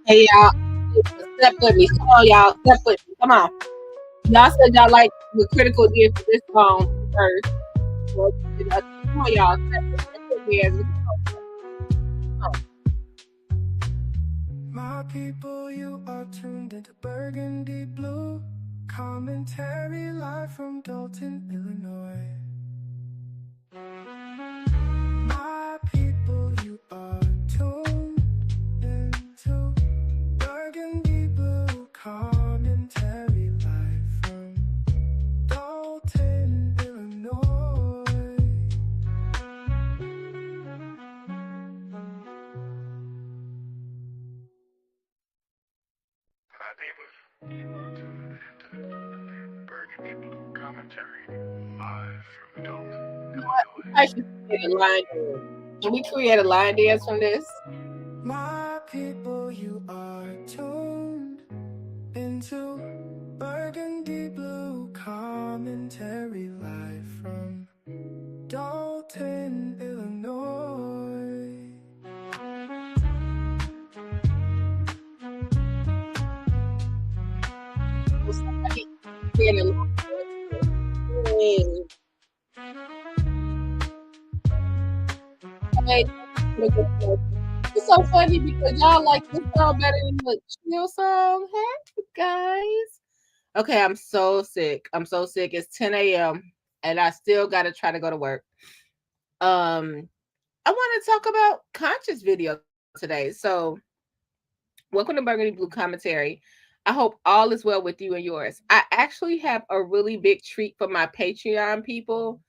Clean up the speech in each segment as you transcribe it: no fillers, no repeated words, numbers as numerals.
Hey y'all, step with me. Come on, y'all, step with me. Come on. Y'all said y'all like the critical ear for this song first. Well, come on, y'all, step with me as we go. My people, you are tuned into Burgundy Blue Commentary live from Dolton, Illinois. My people, you are tuned into Burgundy Blue Commentary live from Dolton, Illinois. My people, you are tuned into Burgundy Blue Commentary live from Dolton, Illinois. I should create a line dance. Can we create a line dance from this? My people, you are tuned into Burgundy Blue Commentary live from Dolton, Illinois. Somebody create a line dance. Hey, it's so funny because y'all like this song better than the chill song. Hey, guys. Okay, I'm so sick. I'm so sick. It's 10 a.m. and I still got to try to go to work. I want to talk about conscious video today. So, welcome to Burgundy Blue Commentary. I hope all is well with you and yours. I actually have a really big treat for my Patreon people.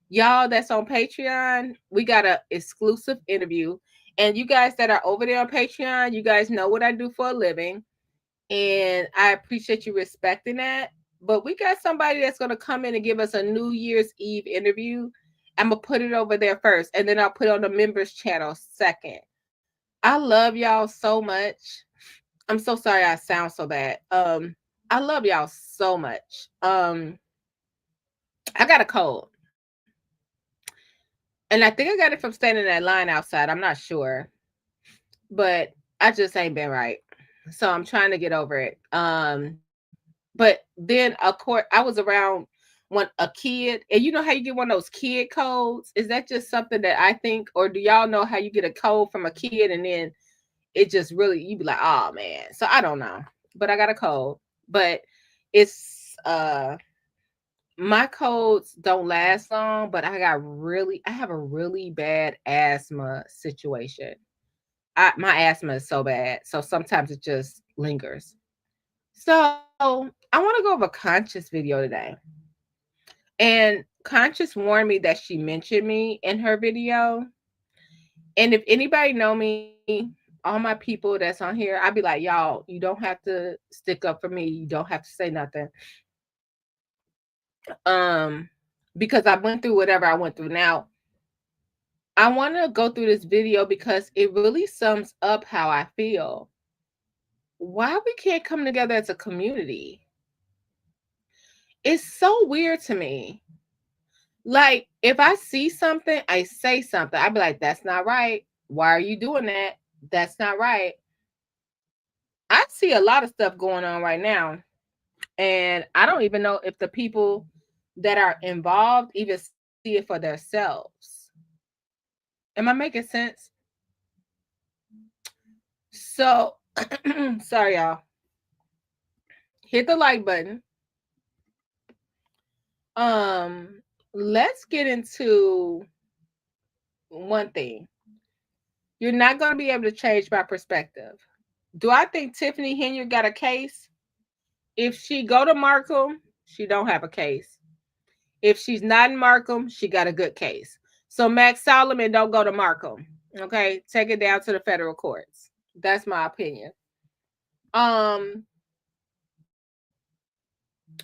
Y'all that's on Patreon, we got an exclusive interview. And you guys that are over there on Patreon, you guys know what I do for a living. And I appreciate you respecting that. But we got somebody that's going to come in and give us a New Year's Eve interview. I'm going to put it over there first, and then I'll put it on the members channel second. I love y'all so much. I'm so sorry I sound so bad. I love y'all so much. I got a cold. And I think I got it from standing in that line outside. I'm not sure. But I just ain't been right. So I'm trying to get over it. But then of course I was around one a kid, and you know how you get one of those kid colds? Is that just something that I think, or do y'all know how you get a cold from a kid and then it just really you be like, oh man. So I don't know. But I got a cold. But it's my colds don't last long, but I have a really bad asthma situation. My asthma is so bad. So sometimes it just lingers. So I want to go over Conscious video today. And Conscious warned me that she mentioned me in her video. And if anybody know me, all my people that's on here, I'd be like, y'all, you don't have to stick up for me. You don't have to say nothing. Um, because I went through whatever I went through. Now, I want to go through this video because it really sums up how I feel. Why we can't come together as a community? It's so weird to me. Like, if I see something, I say something. I'd be like, that's not right. Why are you doing that? That's not right. I see a lot of stuff going on right now. And I don't even know if the people that are involved even see it for themselves. Am I making sense? So, sorry, y'all. Hit the like button. Let's get into one thing. You're not going to be able to change my perspective. Do I think Tiffany Henry got a case? If she go to Markham, she don't have a case. If she's not in Markham, she got a good case. So Max Solomon don't go to Markham. Okay, take it down to the federal courts. That's my opinion. Um,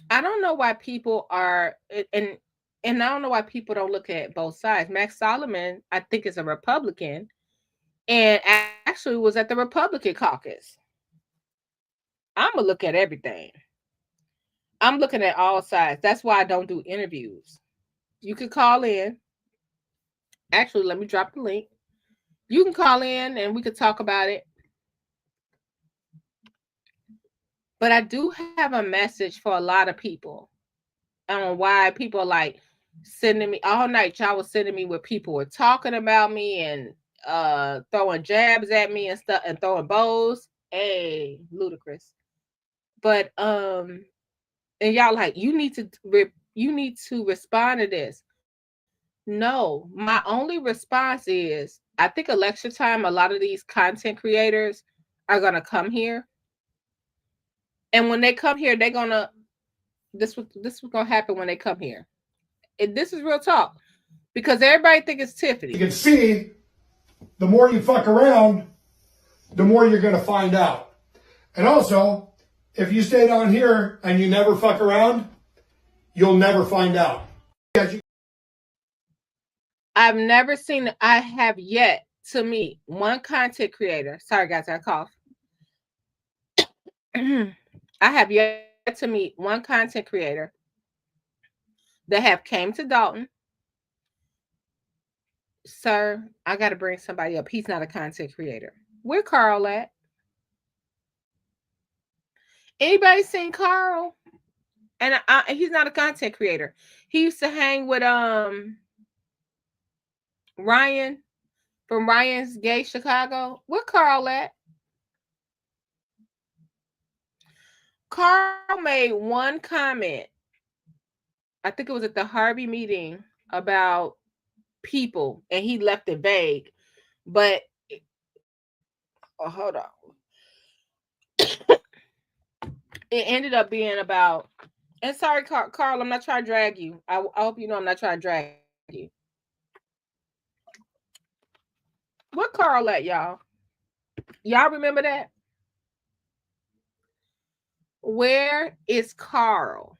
I don't know why people are and I don't know why people don't look at both sides. Max Solomon, I think, is a Republican and actually was at the Republican caucus. I'm gonna look at everything. I'm looking at all sides. That's why I don't do interviews. You can call in. Actually, let me drop the link. You can call in and we could talk about it. But I do have a message for a lot of people on why people are like sending me all night. Y'all was sending me where people were talking about me and throwing jabs at me and stuff and throwing bows. Hey, ludicrous. But and y'all like you need to respond to this. No, my only response is I think election time, a lot of these content creators are gonna come here. And when they come here, they're gonna this was gonna happen when they come here. And this is real talk. Because everybody think it's Tiffany. You can see, the more you fuck around, the more you're going to find out. And also, if you stay down here and you never fuck around, you'll never find out. I have yet to meet one content creator. Sorry guys, I cough. I have yet to meet one content creator that have came to Dolton. Sir, I got to bring somebody up. He's not a content creator. Where Carl at? Anybody seen Carl? And he's not a content creator. He used to hang with Ryan from Ryan's Gay Chicago. Where Carl at? Carl made one comment. I think it was at the Harvey meeting about people, and he left it vague. But hold on. It ended up being about, and sorry, Carl, I'm not trying to drag you. I hope you know I'm not trying to drag you. What Carl at, y'all? Y'all remember that? Where is Carl?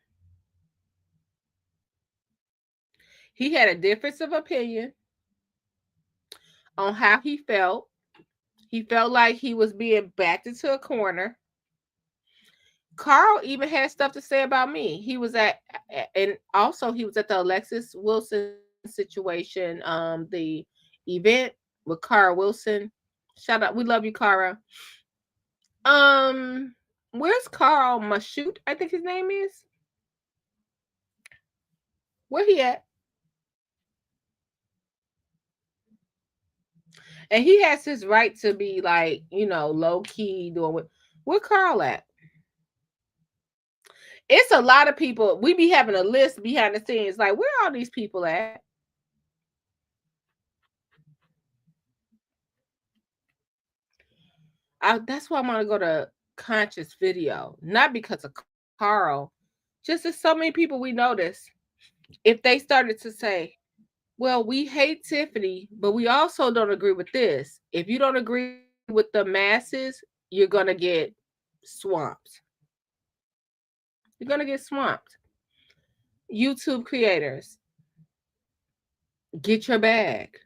He had a difference of opinion on how he felt. He felt like he was being backed into a corner. Carl even had stuff to say about me. He was at, and also he was at the Alexis Wilson situation, the event with Cara Wilson. Shout out, we love you, Cara. Um, where's Carl Mashoot? I think his name is. Where he at? And he has his right to be like, low key doing what. Where Carl at? It's a lot of people. We be having a list behind the scenes. Like, where are all these people at? That's why I'm gonna go to conscious video, not because of Carl, just as so many people we notice. If they started to say, "Well, we hate Tiffany, but we also don't agree with this." If you don't agree with the masses, you're gonna get swamped. You're gonna get swamped. YouTube creators, get your bag.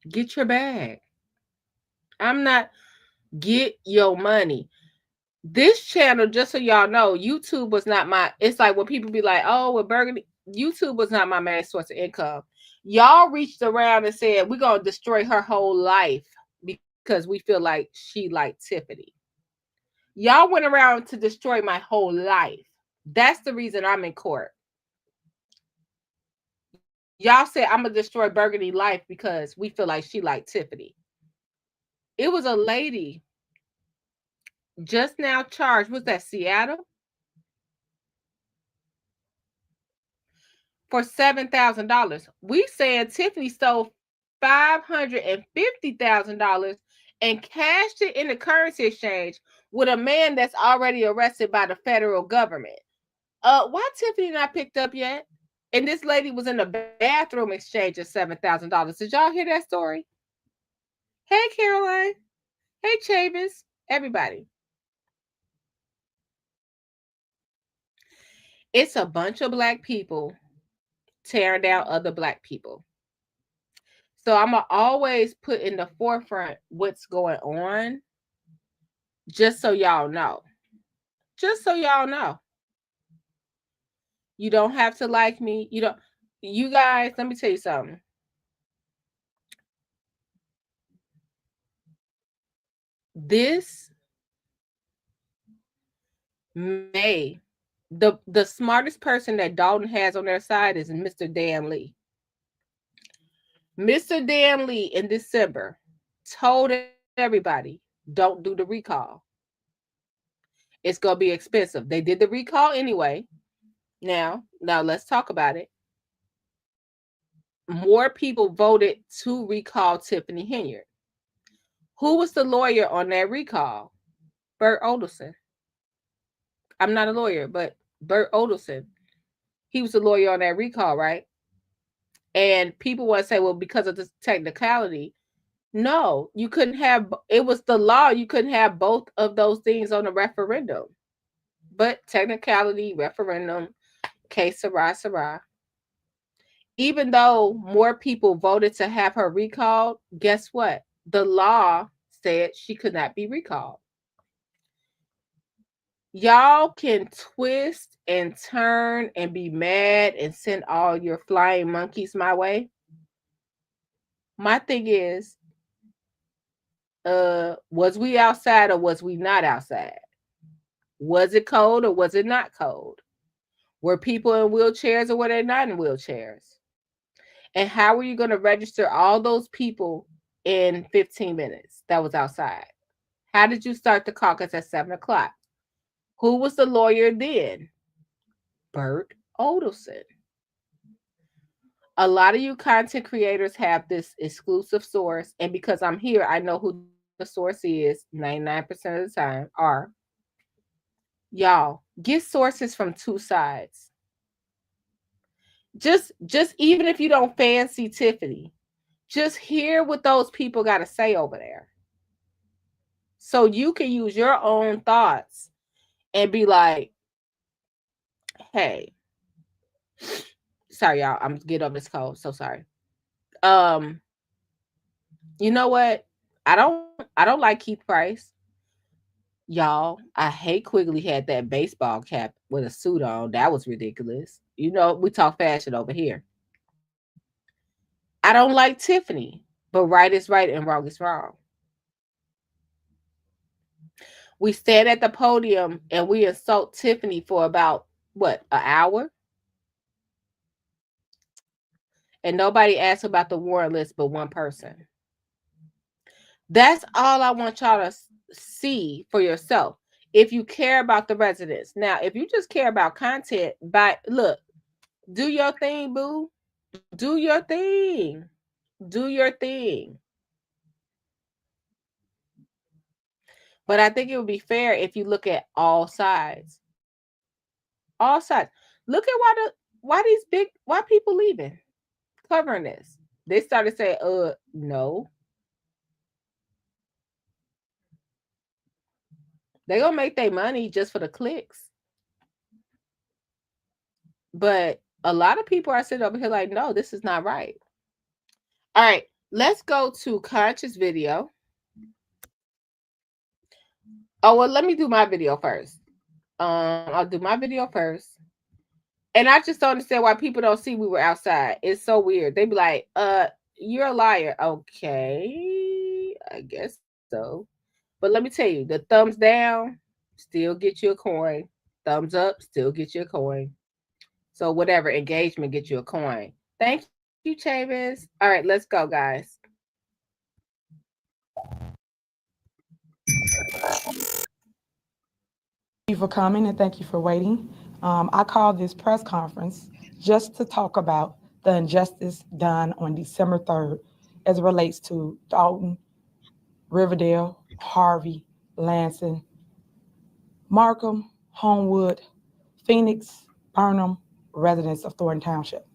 Get your bag. I'm not. Get your money. This channel, just so y'all know, YouTube was not my. It's like when people be like, "Oh, with Burgundy," YouTube was not my main source of income. Y'all reached around and said we're gonna destroy her whole life because we feel like she liked Tiffany. Y'all went around to destroy my whole life. That's the reason I'm in court. Y'all said I'm gonna destroy Burgundy life because we feel like she liked Tiffany. It was a lady just now charged. Was that Seattle? For $7,000. We saying Tiffany stole $550,000 and cashed it in the currency exchange with a man that's already arrested by the federal government. Why Tiffany not picked up yet? And this lady was in the bathroom exchange of $7,000. Did y'all hear that story? Hey, Caroline. Hey, Chavis. Everybody. It's a bunch of black people tearing down other black people. So I'm gonna always put in the forefront what's going on, just so y'all know. Just so y'all know. You don't have to like me. You don't. You guys, let me tell you something. This May. The smartest person that Dolton has on their side is Mr. Dan Lee. Mr. Dan Lee in December told everybody, don't do the recall. It's going to be expensive. They did the recall anyway. Now let's talk about it. More people voted to recall Tiffany Henyard. Who was the lawyer on that recall? Bert Olderson. I'm not a lawyer, but Bert Olderson. He was the lawyer on that recall, right? And people want to say, well, because of the technicality. No, you couldn't have, it was the law. You couldn't have both of those things on a referendum. But technicality, referendum, case Sarah. Even though more people voted to have her recalled, guess what? The law said she could not be recalled. Y'all can twist and turn and be mad and send all your flying monkeys my way. My thing is, was we outside or was we not outside? Was it cold or was it not cold? Were people in wheelchairs or were they not in wheelchairs? And how were you going to register all those people in 15 minutes that was outside? How did you start the caucus at 7 o'clock? Who was the lawyer then? Bert Olderson. A lot of you content creators have this exclusive source. And because I'm here, I know who the source is 99% of the time are. Y'all, get sources from two sides. Just even if you don't fancy Tiffany, just hear what those people got to say over there. So you can use your own thoughts and be like, hey, sorry, y'all, I'm getting over this cold. So sorry. You know what? I don't like Keith Price. Y'all, I hate Quigley had that baseball cap with a suit on. That was ridiculous. You know, we talk fashion over here. I don't like Tiffany, but right is right and wrong is wrong. We stand at the podium and we insult Tiffany for about what, an hour? And nobody asks about the warrant list but one person. That's all I want y'all to see for yourself. If you care about the residents. Now, if you just care about content, look, do your thing, boo. Do your thing. Do your thing. But I think it would be fair if you look at all sides. All sides. Look at why people leaving, covering this. They started saying, no. They're gonna make their money just for the clicks. But a lot of people are sitting over here like, no, this is not right. All right, let's go to Conscious video. Oh, well, let me do my video first. I'll do my video first. And I just don't understand why people don't see we were outside. It's so weird. They be like, you're a liar. Okay, I guess so. But let me tell you, the thumbs down still get you a coin. Thumbs up still get you a coin. So whatever, engagement get you a coin. Thank you, Chavis. All right, let's go, guys. Thank you for coming and thank you for waiting. I called this press conference just to talk about the injustice done on December 3rd as it relates to Dolton, Riverdale, Harvey, Lansing, Markham, Homewood, Phoenix, Burnham, residents of Thornton Township.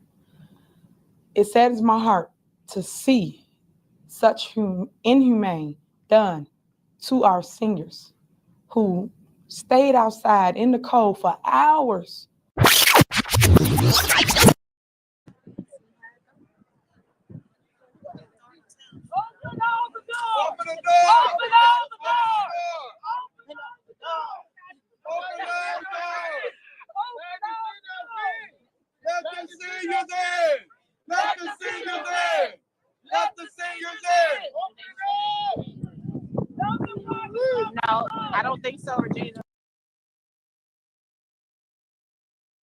It saddens my heart to see such inhumane done to our seniors who stayed outside in the cold for hours. No, I don't think so, Regina.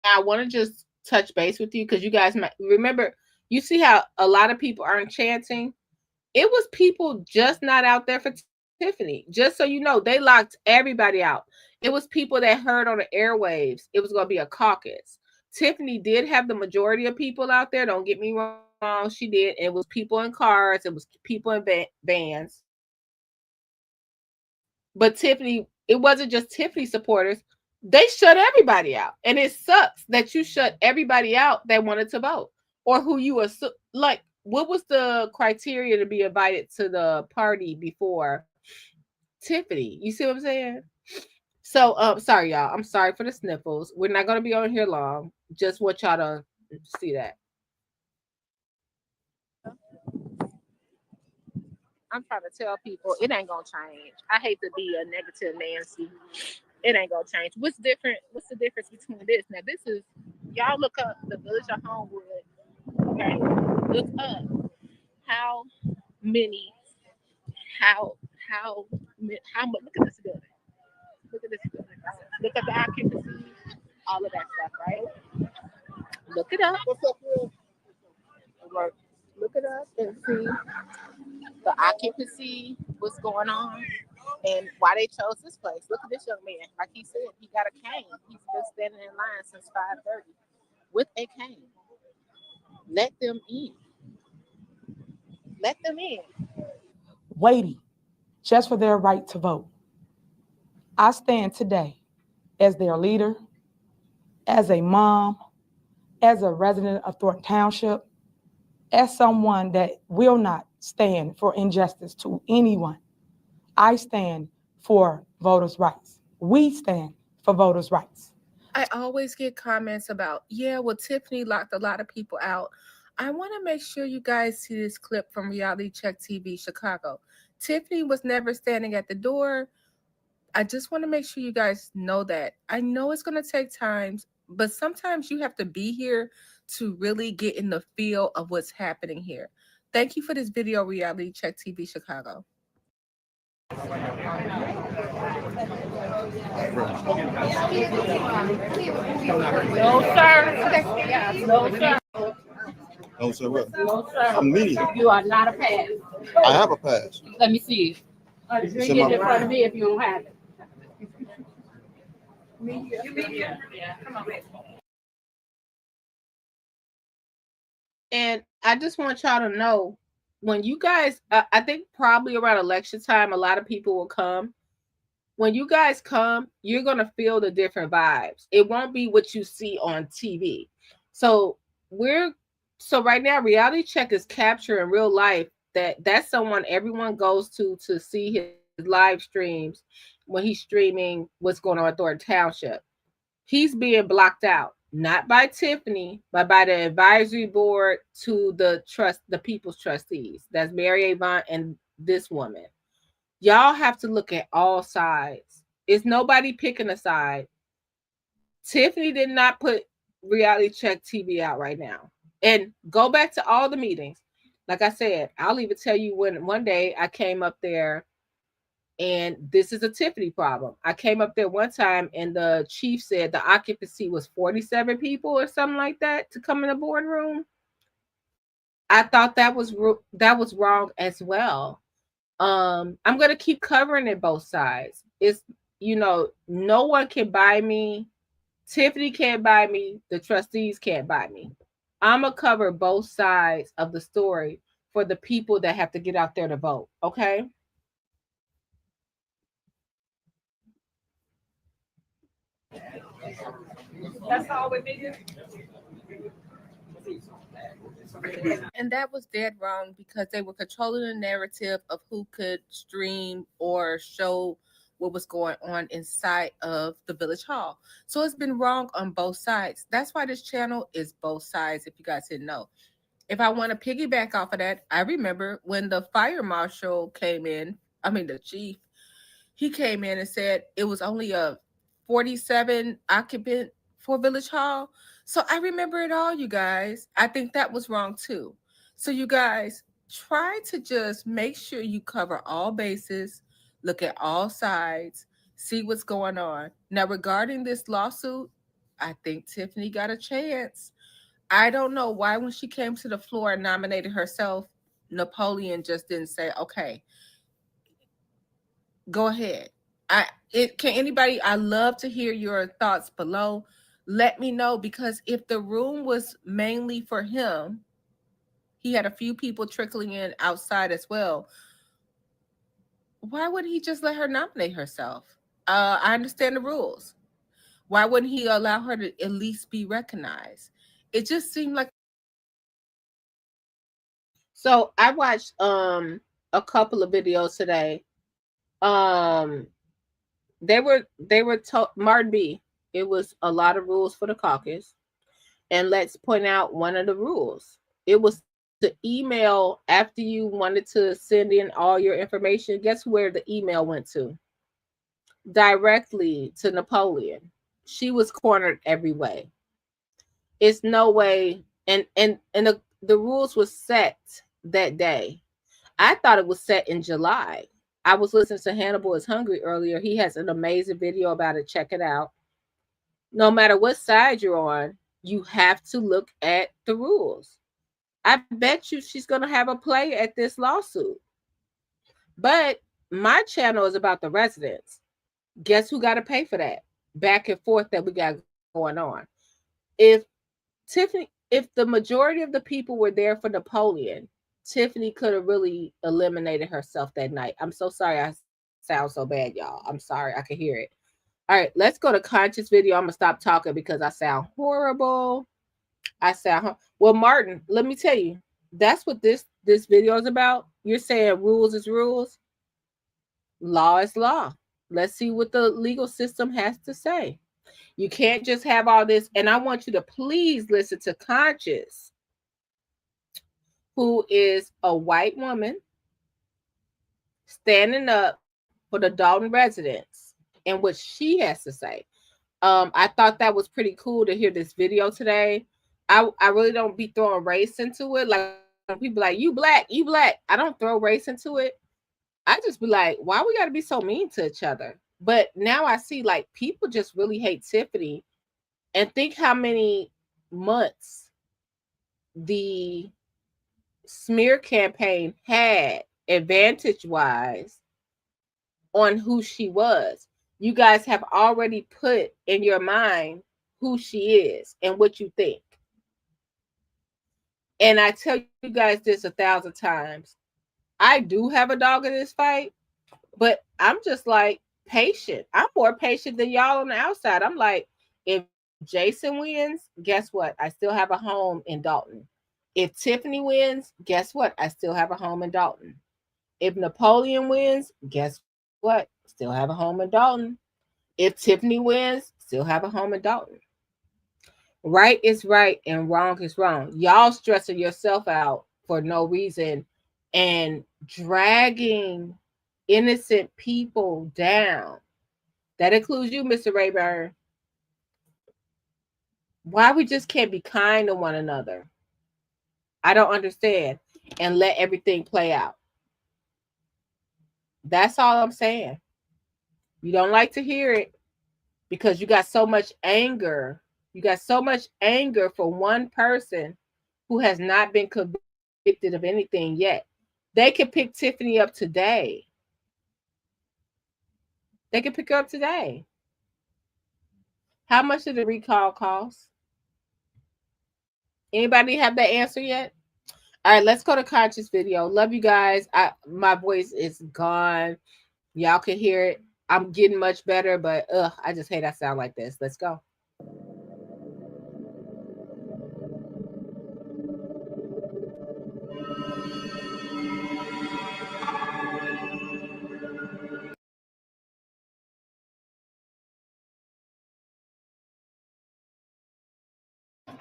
I want to just touch base with you because you guys might remember. You see how a lot of people aren't chanting. It was people just not out there for Tiffany. Just so you know, they locked everybody out. It was people that heard on the airwaves it was going to be a caucus. Tiffany did have the majority of people out there. Don't get me wrong, she did. It was people in cars. It was people in vans. But Tiffany, it wasn't just Tiffany supporters. They shut everybody out. And it sucks that you shut everybody out that wanted to vote or who you assume. Like, what was the criteria to be invited to the party before Tiffany? You see what I'm saying? So, sorry, y'all. I'm sorry for the sniffles. We're not going to be on here long. Just want y'all to see that. I'm trying to tell people it ain't gonna change. I hate to be a negative Nancy. It ain't gonna change. What's different? What's the difference between this? Now this is y'all look up the village of Homewood. Okay, look up how many, how much. Look at this building. Look at this building. Look at the occupancy. All of that stuff, right? Look it up. What's up, Will? Look it up and see the occupancy, what's going on, and why they chose this place. Look at this young man. Like he said, he got a cane. He's been standing in line since 5:30 with a cane. Let them in. Let them in. Waiting just for their right to vote. I stand today as their leader, as a mom, as a resident of Thornton Township, as someone that will not stand for injustice to anyone. I stand for voters' rights. We stand for voters' rights. I always get comments about, yeah, well, Tiffany locked a lot of people out. I want to make sure you guys see this clip from Reality Check TV Chicago. Tiffany was never standing at the door. I just want to make sure you guys know that. I know it's going to take time, but sometimes you have to be here to really get in the feel of what's happening here. Thank you for this video, Reality Check TV Chicago. No, sir. Okay. No, sir. No, sir. What? No, sir. I'm meeting. You are not a pass. I have a pass. Let me see it. It's You in get in my. front of me if you don't have it. And I just want y'all to know, when you guys, I think probably around election time, a lot of people will come. When you guys come, you're going to feel the different vibes. It won't be what you see on TV. So right now, Reality Check is capturing real life that's someone everyone goes to see his live streams when he's streaming what's going on at Thornton Township. He's being blocked out, not by Tiffany, but by the advisory board to the people's trustees. That's Mary Avon and this woman. Y'all have to look at all sides. It's nobody picking a side. Tiffany did not put Reality Check TV out right now. And go back to all the meetings. Like I said, I'll even tell you when one day I came up there, and this is a Tiffany problem. I came up there one time and the chief said the occupancy was 47 people or something like that to come in the boardroom. I thought that was wrong as well. I'm going to keep covering it both sides. It's, no one can buy me. Tiffany can't buy me. The trustees can't buy me. I'm going to cover both sides of the story for the people that have to get out there to vote. Okay. That's all we did. And that was dead wrong because they were controlling the narrative of who could stream or show what was going on inside of the village hall. So it's been wrong on both sides. That's why this channel is both sides, if you guys didn't know. If I want to piggyback off of that, I remember when the fire marshal came in, the chief, he came in and said it was only a 47 occupant for Village Hall. So I remember it all, you guys. I think that was wrong too. So you guys try to just make sure you cover all bases, look at all sides, see what's going on. Now, regarding this lawsuit, I think Tiffany got a chance. I don't know why when she came to the floor and nominated herself, Napoleon just didn't say, okay, go ahead. I love to hear your thoughts below. Let me know, because if the room was mainly for him, he had a few people trickling in outside as well. Why wouldn't he just let her nominate herself? I understand the rules. Why wouldn't he allow her to at least be recognized? It just seemed like. So I watched a couple of videos today. They were told Martin B. It was a lot of rules for the caucus, and let's point out one of the rules. It was to email after you wanted to send in all your information. Guess where the email went to? Directly to Napoleon. She was cornered every way. It's no way, and the rules was set that day. I thought it was set in July. I was listening to Hannibal is Hungry earlier. He has an amazing video about it. Check it out. No matter what side you're on, you have to look at the rules. I bet you she's going to have a play at this lawsuit. But my channel is about the residents. Guess who got to pay for that? Back and forth that we got going on. If the majority of the people were there for Napoleon, Tiffany could have really eliminated herself that night. I'm so sorry I sound so bad, y'all. I'm sorry. I can hear it. All right, let's go to Conscious video. I'm going to stop talking because I sound horrible. Well, Martin, let me tell you, that's what this video is about. You're saying rules is rules. Law is law. Let's see what the legal system has to say. You can't just have all this. And I want you to please listen to Conscious, who is a white woman standing up for the Dolton residents and what she has to say. I thought that was pretty cool to hear this video today. I really don't be throwing race into it. Like people like, you black. I don't throw race into it. I just be like, why we got to be so mean to each other? But now I see like people just really hate Tiffany, and think how many months the smear campaign had advantage wise on who she was. You guys have already put in your mind who she is and what you think. And I tell you guys this 1,000 times. I do have a dog in this fight, but I'm just like patient. I'm more patient than y'all on the outside. I'm like, if Jason wins, guess what? I still have a home in Dolton. If Tiffany wins, guess what? I still have a home in Dolton. If Napoleon wins, guess what? Still have a home in Dolton. If Tiffany wins, still have a home in Dolton. Right is right and wrong is wrong. Y'all stressing yourself out for no reason and dragging innocent people down. That includes you, Mr. Rayburn. Why we just can't be kind to one another? I don't understand. And let everything play out. That's all I'm saying. You don't like to hear it because you got so much anger. You got so much anger for one person who has not been convicted of anything yet. They could pick Tiffany up today. They could pick her up today. How much did the recall cost? Anybody have that answer yet? All right, let's go to Conscious video. Love you guys. My voice is gone. Y'all can hear it. I'm getting much better, but I just hate I sound like this. Let's go.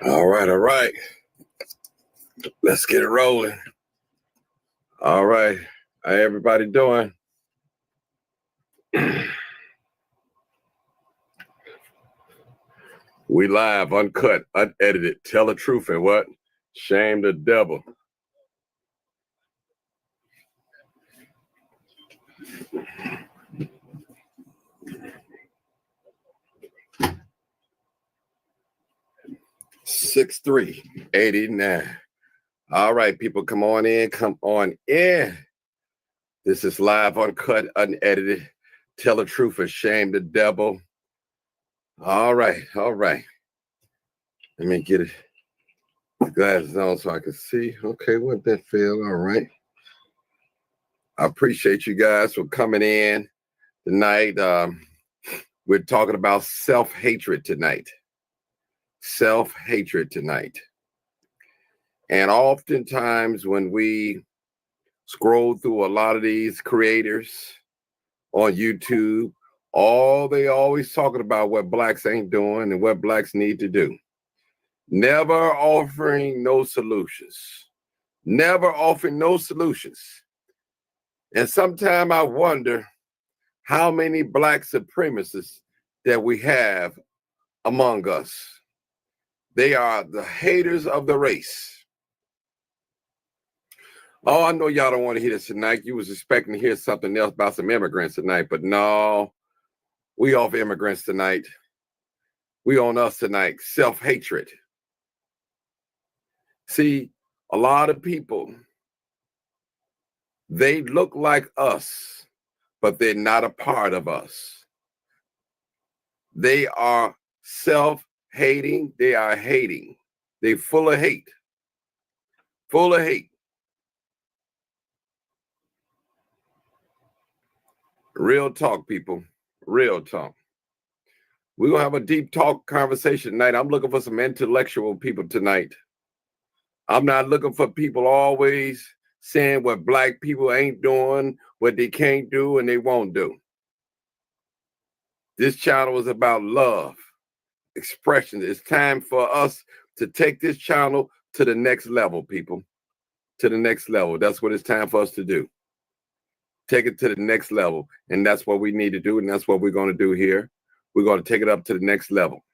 All right. Let's get it rolling. All right. How everybody doing? We live, uncut, unedited. Tell the truth and what? Shame the devil. 6389. All right, people, come on in. Come on in. This is live, uncut, unedited. Tell the truth or shame the devil. All right, all right. Let me get the glasses on so I can see. Okay, what that feel? All right. I appreciate you guys for coming in tonight. We're talking about self-hatred tonight. Self-hatred tonight. And oftentimes when we scroll through a lot of these creators on YouTube, they always talking about what blacks ain't doing and what blacks need to do. Never offering no solutions. Never offering no solutions. And sometimes I wonder how many black supremacists that we have among us. They are the haters of the race. Oh, I know y'all don't want to hear this tonight. You was expecting to hear something else about some immigrants tonight, but no, we off immigrants tonight. We on us tonight, self-hatred. See, a lot of people, they look like us, but they're not a part of us. They are self-hating. They are hating. They're full of hate. Full of hate. Real talk, people. Real talk. We're going to have a deep talk conversation tonight. I'm looking for some intellectual people tonight. I'm not looking for people always saying what black people ain't doing, what they can't do, and they won't do. This channel is about love, expression. It's time for us to take this channel to the next level, people. To the next level. That's what it's time for us to do. Take it to the next level. And that's what we need to do. And that's what we're going to do here. We're going to take it up to the next level.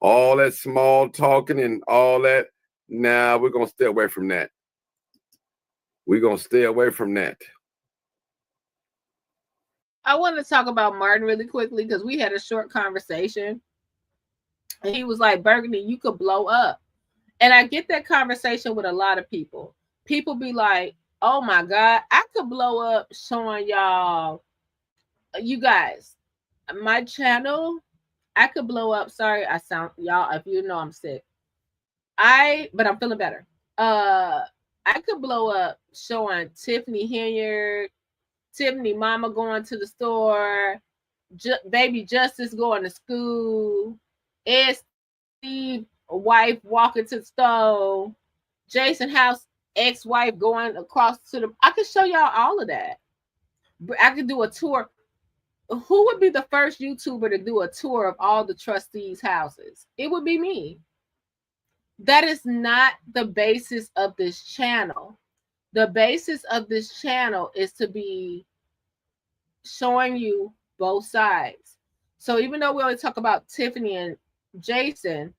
All that small talking and all that, nah, we're going to stay away from that. We're going to stay away from that. I want to talk about Martin really quickly because we had a short conversation. And he was like, Burgundy, you could blow up. And I get that conversation with a lot of people. People be like, oh my God, I could blow up showing y'all, you guys, my channel, I could blow up. Sorry, I sound, y'all, if you know I'm sick. But I'm feeling better. I could blow up showing Tiffany Hilliard, Tiffany mama going to the store, baby Justice going to school, Ed Steve wife walking to the store, Jason House ex-wife going across to the, I could show y'all all of that. I could do a tour. Who would be the first YouTuber to do a tour of all the trustees' houses? It would be me. That is not the basis of this channel. The basis of this channel is to be showing you both sides. So even though we only talk about Tiffany and Jason,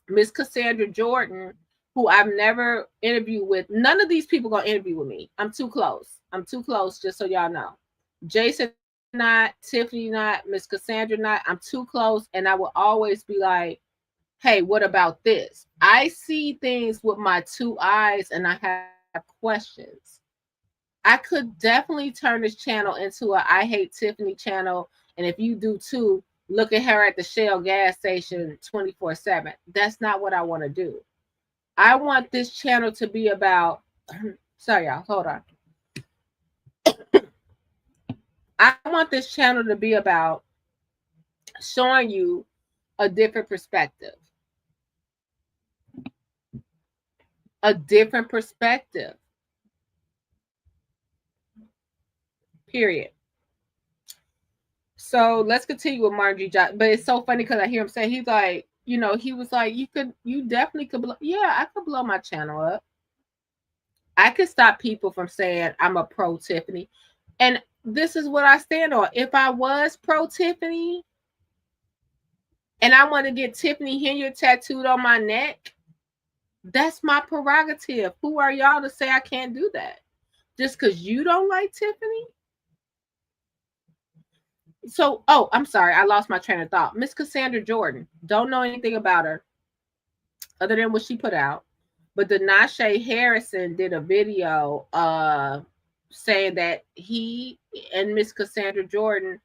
Miss Cassandra Jordan, who I've never interviewed with, none of these people gonna interview with me. I'm too close. I'm too close, just so y'all know. Jason not, Tiffany not, Miss Cassandra not. I'm too close, and I will always be like, hey, what about this? I see things with my two eyes, and I have questions. I could definitely turn this channel into a I Hate Tiffany channel, and if you do too, look at her at the Shell gas station 24/7. That's not what I want to do. I want this channel to be about, sorry y'all, hold on. I want this channel to be about showing you a different perspective. A different perspective. Period. So let's continue with Margie Johnson. But it's so funny because I hear him say, he's like, you know, he was like, you definitely could blow. Yeah, I could blow my channel up. I could stop people from saying I'm a pro Tiffany. And this is what I stand on. If I was pro Tiffany and I want to get Tiffany Hilliard tattooed on my neck, that's my prerogative. Who are y'all to say I can't do that? Just because you don't like Tiffany? So, oh, I'm sorry. I lost my train of thought. Miss Cassandra Jordan. Don't know anything about her. other than what she put out. But Denashe Harrison did a video saying that he and Miss Cassandra Jordan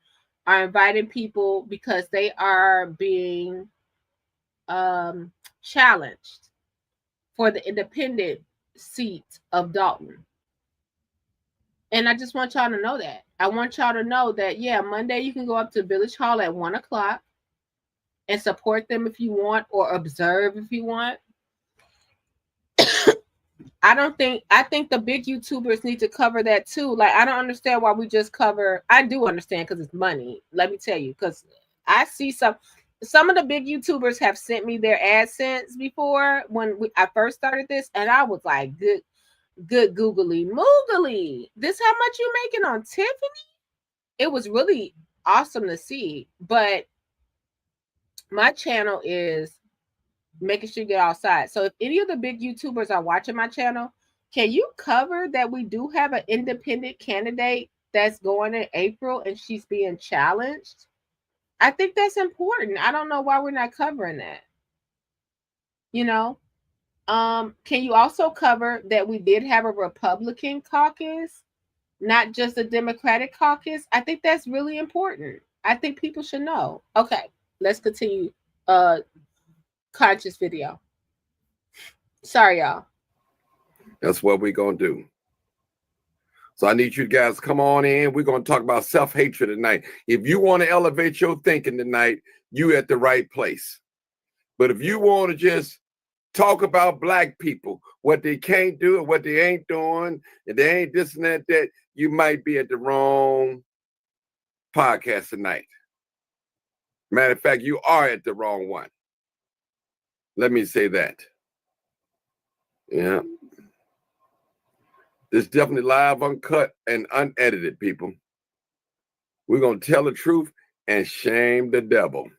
are inviting people because they are being challenged for the independent seat of Dolton. And I just want y'all to know that. I want y'all to know that, yeah, Monday you can go up to Village Hall at 1 o'clock and support them if you want, or observe if you want. I think the big YouTubers need to cover that too. Like, I don't understand why we just cover. I do understand because it's money. Let me tell you, because I see some of the big YouTubers have sent me their AdSense before when I first started this, and I was like, good googly moogly. This how much you making on Tiffany? It was really awesome to see. But my channel is making sure you get outside. So if any of the big YouTubers are watching my channel, can you cover that we do have an independent candidate that's going in April and she's being challenged? I think that's important. I don't know why we're not covering that. You know, can you also cover that we did have a Republican caucus, not just a Democratic caucus? I think that's really important. I think people should know. Okay, let's continue. Conscious video. Sorry, y'all. That's what we're going to do. So I need you guys to come on in. We're going to talk about self-hatred tonight. If you want to elevate your thinking tonight, you at the right place. But if you want to just talk about black people, what they can't do and what they ain't doing, and they ain't this and that, you might be at the wrong podcast tonight. Matter of fact, you are at the wrong one. Let me say that. Yeah. It's definitely live, uncut, and unedited, people. We're going to tell the truth and shame the devil.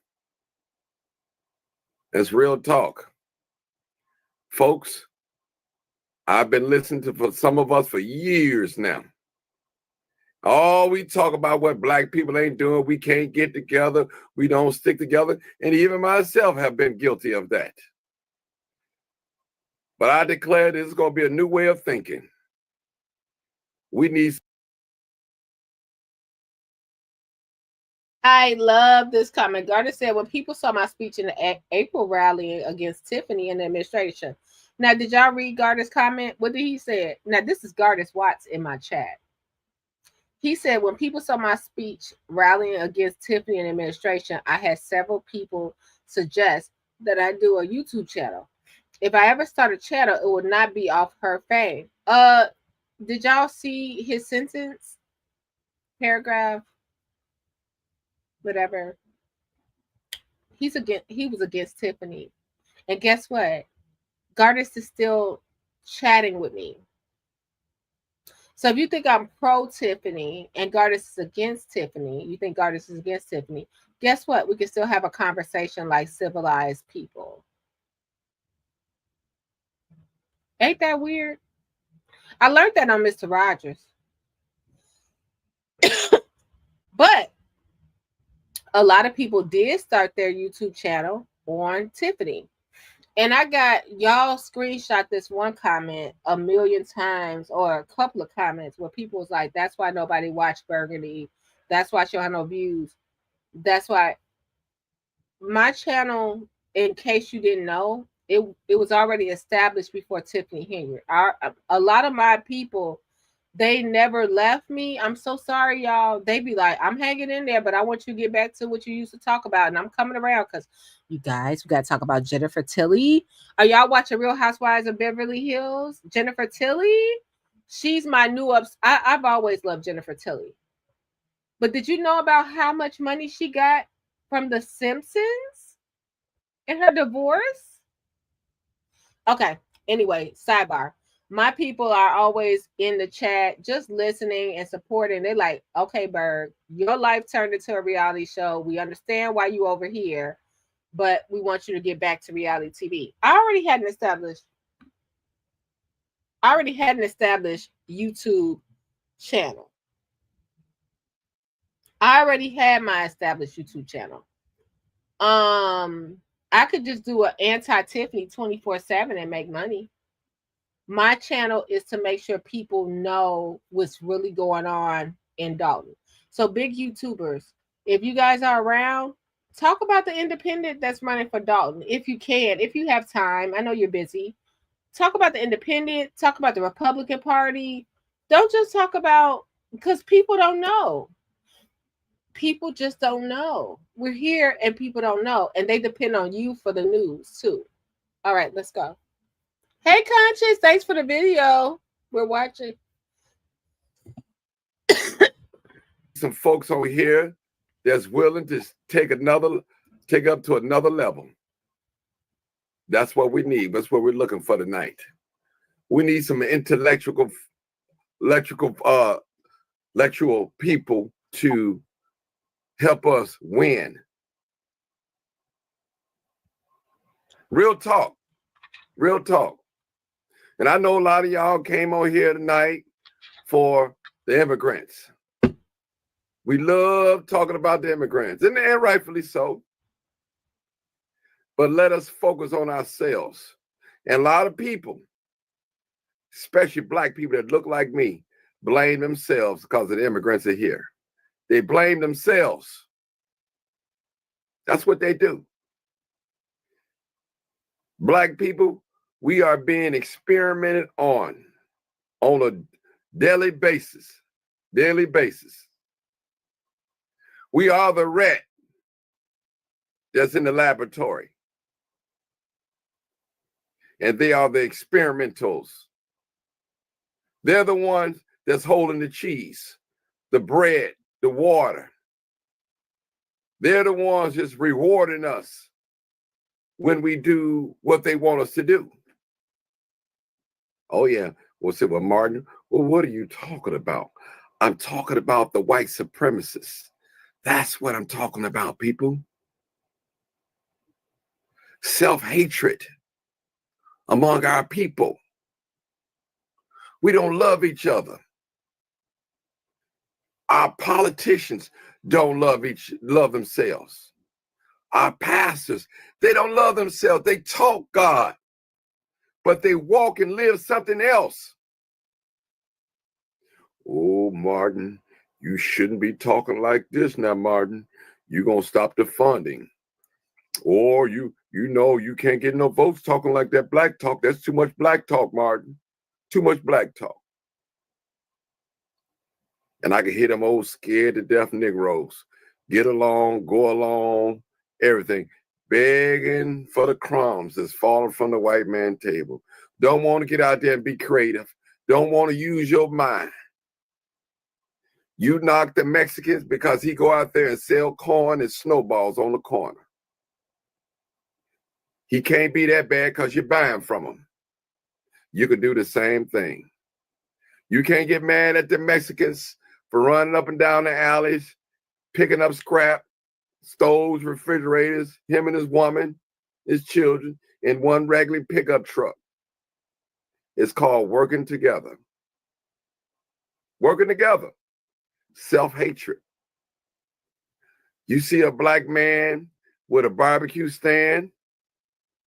It's real talk. Folks, I've been listening to for some of us for years now. All we talk about what black people ain't doing, we can't get together, we don't stick together, and even myself have been guilty of that. But I declare this is going to be a new way of thinking. We need. I love this comment. Gardner said, when people saw my speech in the April rally against Tiffany and the administration. Now, did y'all read Gardner's comment? What did he say? Now, this is Gardner Watts in my chat. He said, when people saw my speech rallying against Tiffany and administration, I had several people suggest that I do a YouTube channel. If I ever start a channel, it would not be off her fame. Did y'all see his sentence? Paragraph? Whatever. He was against Tiffany. And guess what? Gardis is still chatting with me. So if you think I'm pro Tiffany and Gardis is against Tiffany, you think Gardis is against Tiffany, guess what? We can still have a conversation like civilized people. Ain't that weird? I learned that on Mr. Rogers. But a lot of people did start their YouTube channel on Tiffany. And I got y'all screenshot this one comment a million times, or a couple of comments where people was like, that's why nobody watched Burgundy. That's why she don't have no views. That's why my channel, in case you didn't know, it was already established before Tiffany Henry. A lot of my people, they never left me. I'm so sorry, y'all. They be like, I'm hanging in there, but I want you to get back to what you used to talk about. And I'm coming around because you guys, we got to talk about Jennifer Tilly. Are y'all watching Real Housewives of Beverly Hills? Jennifer Tilly? She's my new I've always loved Jennifer Tilly. But did you know about how much money she got from The Simpsons in her divorce? Okay. Anyway, sidebar. My people are always in the chat, just listening and supporting. They're like, okay, Berg, your life turned into a reality show. We understand why you over here, but we want you to get back to reality TV. I already had an established YouTube channel. I already had my established YouTube channel. I could just do an anti-Tiffany 24/7 and make money. My channel is to make sure people know what's really going on in Dolton. So big YouTubers, if you guys are around, talk about the independent that's running for Dolton. If you can, if you have time, I know you're busy. Talk about the independent, talk about the Republican Party. Don't just talk about, because people don't know. People just don't know. We're here and people don't know. And they depend on you for the news too. All right, let's go. Hey, Conscious, thanks for the video. We're watching. Some folks over here that's willing to take up to another level. That's what we need. That's what we're looking for tonight. We need some intellectual people to help us win. Real talk. Real talk. And I know a lot of y'all came on here tonight for the immigrants. We love talking about the immigrants, and rightfully so. But let us focus on ourselves. And a lot of people, especially black people that look like me, blame themselves because the immigrants are here. They blame themselves. That's what they do. Black people, we are being experimented on a daily basis. Daily basis. We are the rat that's in the laboratory. And they are the experimentals. They're the ones that's holding the cheese, the bread, the water. They're the ones just rewarding us when we do what they want us to do. Oh, yeah. We'll say, well, Martin, well, what are you talking about? I'm talking about the white supremacists. That's what I'm talking about, people. Self-hatred among our people. We don't love each other. Our politicians don't love themselves. Our pastors, they don't love themselves. They talk God, but they walk and live something else. Oh, Martin, you shouldn't be talking like this now, Martin. You're going to stop the funding. Or you know you can't get no votes talking like that black talk. That's too much black talk, Martin. Too much black talk. And I can hear them old scared to death Negroes. Get along, go along, everything. Begging for the crumbs that's falling from the white man's table. Don't want to get out there and be creative. Don't want to use your mind. You knock the Mexicans because he go out there and sell corn and snowballs on the corner. He can't be that bad because you're buying from him. You could do the same thing. You can't get mad at the Mexicans for running up and down the alleys, picking up scrap, stoves, refrigerators, him and his woman, his children, in one regular pickup truck. It's called working together. Working together. Self-hatred. You see a black man with a barbecue stand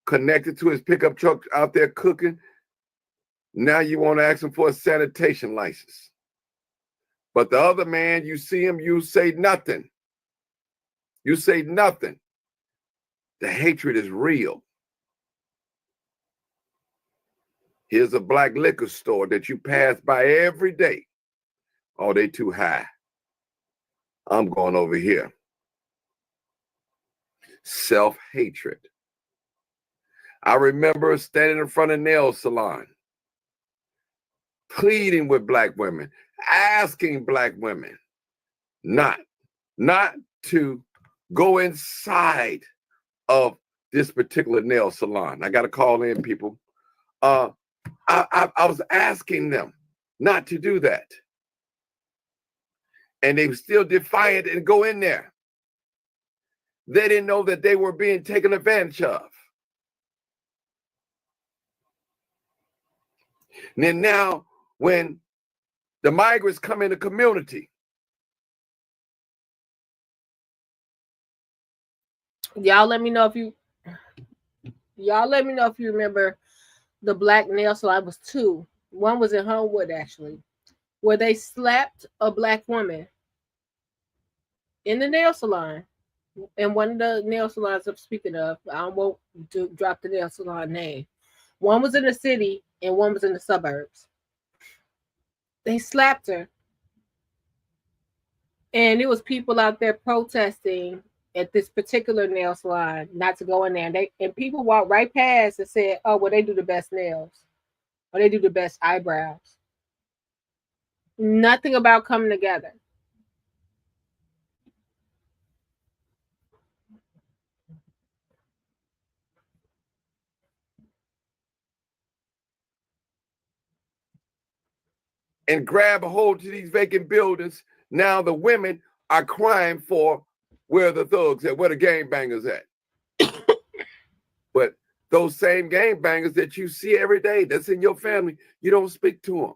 connected to his pickup truck out there cooking. Now you want to ask him for a sanitation license. But the other man, you see him, you say nothing. You say nothing. The hatred is real. Here's a black liquor store that you pass by every day. Oh, they too high. I'm going over here. Self-hatred. I remember standing in front of nail salon, pleading with black women, asking black women not to go inside of this particular nail salon. I got to call in, people. I was asking them not to do that. And they were still defiant and go in there. They didn't know that they were being taken advantage of. And then now, when the migrants come in the community, y'all let me know if you Y'all let me know if you remember the black nail salon. It was two. One was in Homewood, actually, where they slapped a black woman in the nail salon. And one of the nail salons I'm speaking of, I won't drop the nail salon name. One was in the city and one was in the suburbs. They slapped her. And it was people out there protesting at this particular nail salon not to go in there. And people walked right past and said, oh, well, they do the best nails. Or they do the best eyebrows. Nothing about coming together. And grab a hold to these vacant buildings. Now the women are crying for where the thugs at, where the gangbangers at. But those same gangbangers that you see every day, that's in your family, you don't speak to them.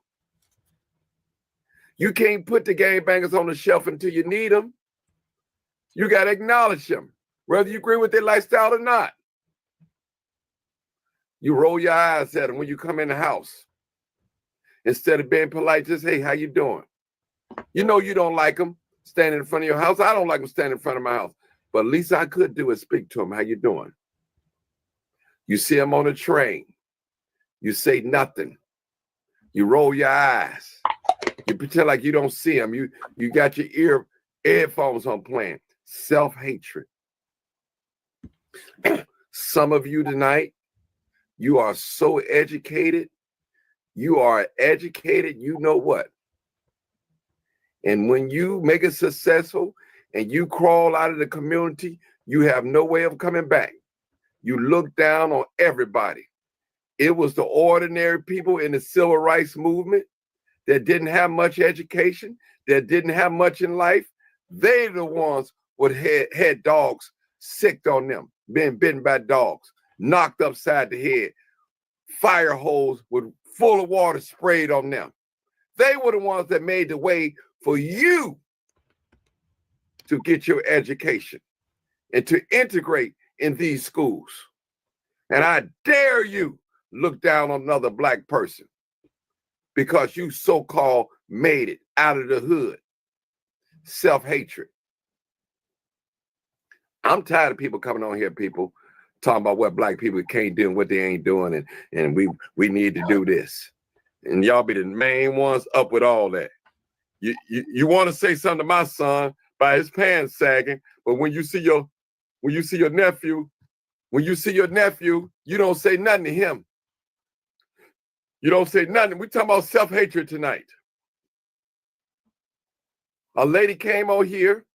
You can't put the gangbangers on the shelf until you need them. You got to acknowledge them, whether you agree with their lifestyle or not. You roll your eyes at them when you come in the house. Instead of being polite, just, hey, how you doing? You know you don't like them standing in front of your house. I don't like them standing in front of my house. But at least I could do is speak to them. How you doing? You see them on the train. You say nothing. You roll your eyes. You pretend like you don't see them. You got your earphones on playing. Self-hatred. Some of you tonight, you are so educated. You are educated, you know what? And when you make it successful and you crawl out of the community, you have no way of coming back. You look down on everybody. It was the ordinary people in the civil rights movement that didn't have much education, that didn't have much in life. They're the ones with had dogs sicked on them, being bitten by dogs, knocked upside the head, fire hose with full of water sprayed on them. They were the ones that made the way for you to get your education and to integrate in these schools. And I dare you look down on another black person because you so-called made it out of the hood. Self-hatred. I'm tired of people coming on here, people, talking about what black people can't do and what they ain't doing, and we need to do this. And y'all be the main ones up with all that. You want to say something to my son by his pants sagging, but when you see your nephew, you don't say nothing to him. You don't say nothing. We're talking about self-hatred tonight. A lady came on here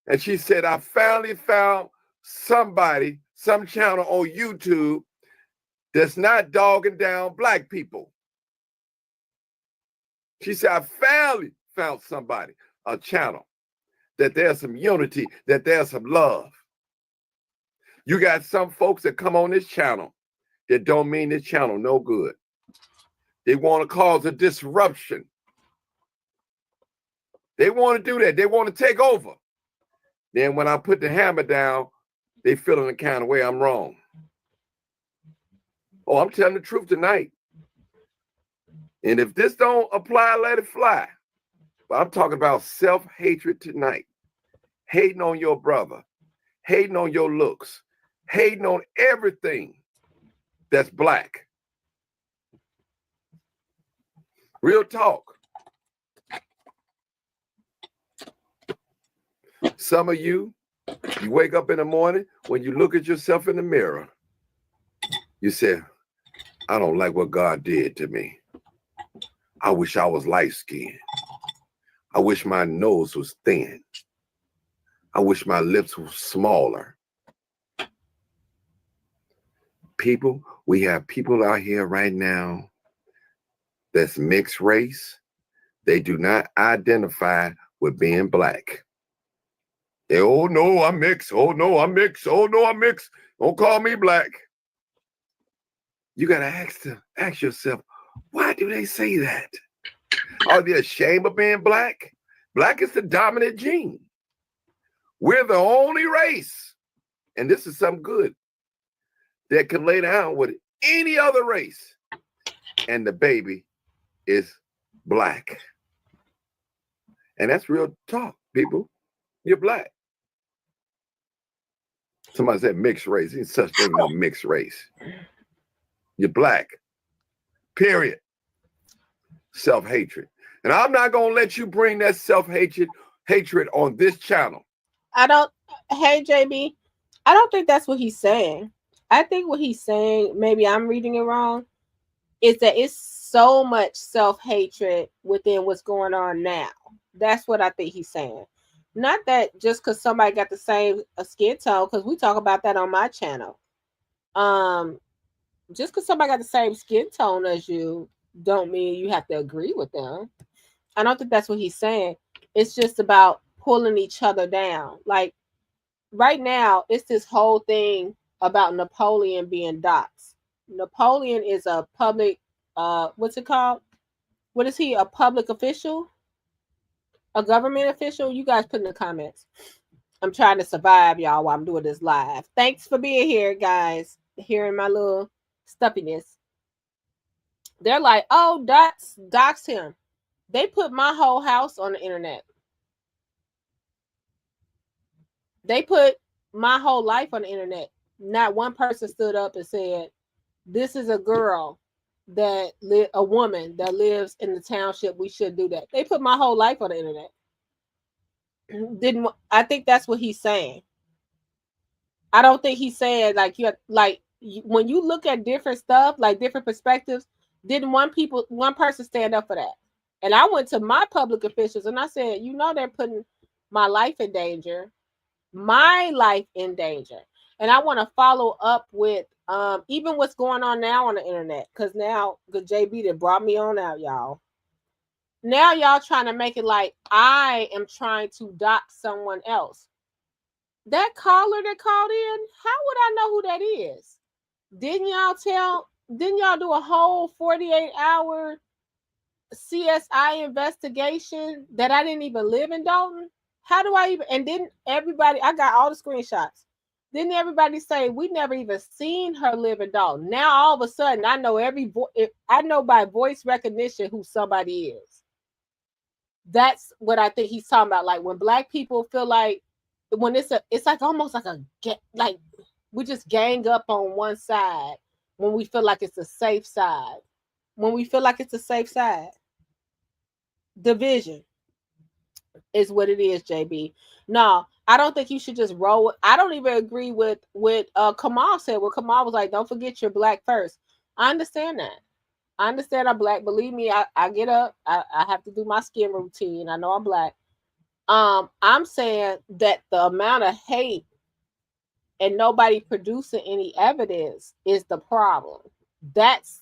and she said, I finally found somebody, some channel on YouTube that's not dogging down black people. She said, I finally found somebody, a channel, that there's some unity, that there's some love. You got some folks that come on this channel that don't mean this channel no good. They want to cause a disruption. They want to do that. They want to take over. Then when I put the hammer down, they feel in the kind of way I'm wrong. Oh, I'm telling the truth tonight. And if this don't apply, let it fly. But I'm talking about self-hatred tonight. Hating on your brother. Hating on your looks. Hating on everything that's black. Real talk. Some of you wake up in the morning, when you look at yourself in the mirror, you say, I don't like what God did to me. I wish I was light-skinned. I wish my nose was thin. I wish my lips were smaller. People, we have people out here right now that's mixed race. They do not identify with being black. They, oh no, I'm mixed. Oh no, I'm mixed. Oh no, I'm mixed. Don't call me black. You gotta ask yourself, why do they say that? Are they ashamed of being black? Black is the dominant gene. We're the only race, and this is something good, that can lay down with any other race, and the baby is black. And that's real talk, people. You're black. Somebody said mixed race. There's such thing no mixed race. You're black. Period. Self-hatred. And I'm not going to let you bring that self-hatred on this channel. Hey, JB, I don't think that's what he's saying. I think what he's saying, maybe I'm reading it wrong, is that it's so much self-hatred within what's going on now. That's what I think he's saying. Not that just because somebody got the same skin tone, because we talk about that on my channel. Just because somebody got the same skin tone as you, don't mean you have to agree with them. I don't think that's what he's saying. It's just about pulling each other down. Like right now, it's this whole thing about Napoleon being doxxed. Napoleon is a public, what's it called? What is he? A public official? A government official? You guys put in the comments. I'm trying to survive, y'all, while I'm doing this live. Thanks for being here, guys. Hearing my little stuffiness. They're like, oh, dox him. They put my whole house on the internet. They put my whole life on the internet. Not one person stood up and said, this is a girl a woman that lives in the township. We should do that. They put my whole life on the internet. I think that's what he's saying. I don't think he's saying when you look at different stuff, like different perspectives, didn't one person stand up for that? And I went to my public officials and I said, they're putting my life in danger. My life in danger. And I want to follow up with even what's going on now on the internet. Because now the JB that brought me on out, y'all. Now y'all trying to make it like I am trying to dox someone else. That caller that called in, how would I know who that is? Didn't y'all do a whole 48-hour CSI investigation that I didn't even live in Dolton? How do I even, and didn't everybody, I got all the screenshots. Didn't everybody say we never even seen her live in Dolton? Now all of a sudden I know I know by voice recognition who somebody is. That's what I think he's talking about. Like when black people feel like when it's like almost like we just gang up on one side when we feel like it's a safe side. When we feel like it's a safe side. Division is what it is, JB. No, I don't think you should just roll. I don't even agree with Kamal said. Where Kamal was like, don't forget you're black first. I understand that. I understand I'm black. Believe me, I get up. I have to do my skin routine. I know I'm black. I'm saying that the amount of hate and nobody producing any evidence is the problem. That's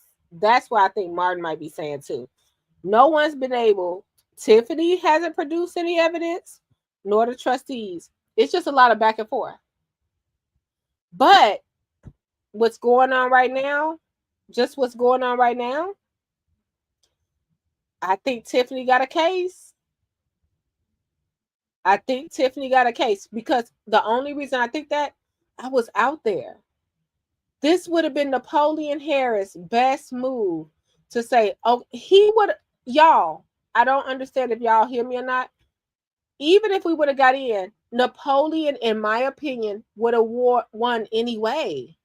what I think Martin might be saying too. No one's been able. Tiffany hasn't produced any evidence, nor the trustees. It's just a lot of back and forth. But what's going on right now, I think Tiffany got a case. Because the only reason I think that, I was out there. This would have been Napoleon Harris' best move to say, oh, he would, y'all, I don't understand if y'all hear me or not. Even if we would have got in, Napoleon, in my opinion, would have won anyway.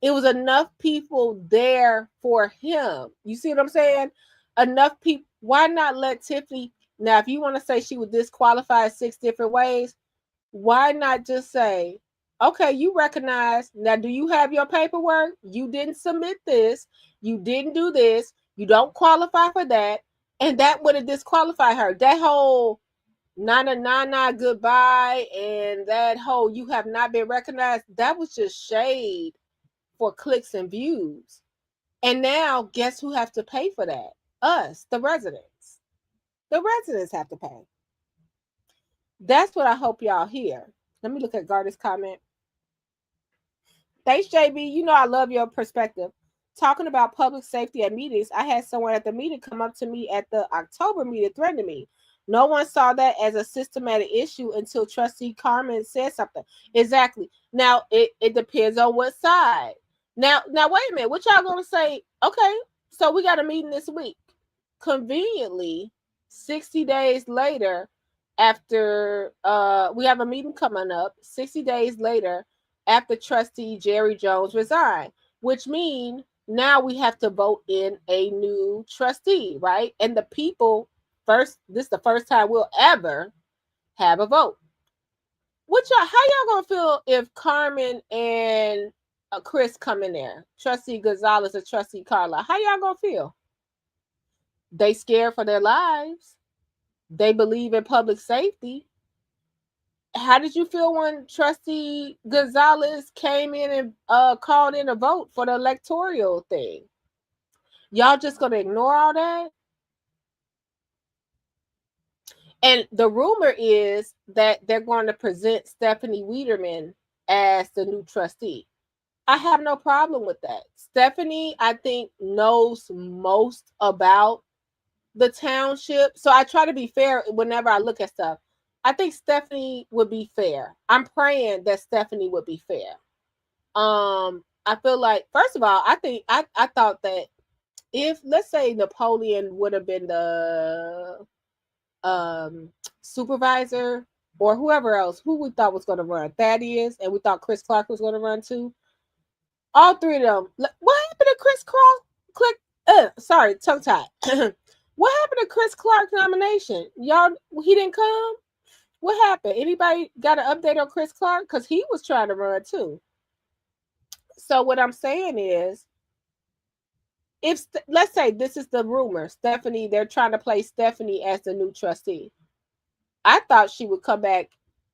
It was enough people there for him. You see what I'm saying? Enough people. Why not let Tiffany? Now, if you want to say she was disqualified 6 different ways, why not just say, okay, you recognize. Now, do you have your paperwork? You didn't submit this. You didn't do this. You don't qualify for that. And that would have disqualified her. That whole na goodbye and that whole you have not been recognized, that was just shade for clicks and views. And now guess who have to pay for that? Us, the residents. The residents have to pay. That's what I hope y'all hear. Let me look at Garda's comment. Thanks, JB. You know I love your perspective. Talking about public safety at meetings, I had someone at the meeting come up to me at the October meeting threatening me. No one saw that as a systematic issue until Trustee Carmen said something. Exactly. Now, it depends on what side. Now, wait a minute. What y'all gonna say? Okay, so we got a meeting this week. Conveniently, 60 days later, after we have a meeting coming up, 60 days later, after Trustee Jerry Jones resigned, which means now we have to vote in a new trustee, right? And the people first, this is the first time we'll ever have a vote. What y'all, how y'all gonna feel if Carmen and Chris come in there, Trustee Gonzalez and Trustee Carla? How y'all gonna feel? They scared for their lives. They believe in public safety. How did you feel when Trustee Gonzalez came in and called in a vote for the electoral thing? Y'all just gonna ignore all that? And the rumor is that they're going to present Stephanie Wiederman as the new trustee. I have no problem with that. Stephanie, I think, knows most about the township. So I try to be fair whenever I look at stuff. I think Stephanie would be fair. I'm praying that Stephanie would be fair. I feel like, first of all, I thought that if, let's say, Napoleon would have been the supervisor or whoever else, who we thought was going to run, Thaddeus, and we thought Chris Clark was going to run too. All three of them. What happened to Chris Clark? Sorry, tongue tied. What happened to Chris Clark's nomination? Y'all, he didn't come? What happened? Anybody got an update on Chris Clark? Because he was trying to run too. So what I'm saying is, if let's say this is the rumor, Stephanie, they're trying to play Stephanie as the new trustee. I thought she would come back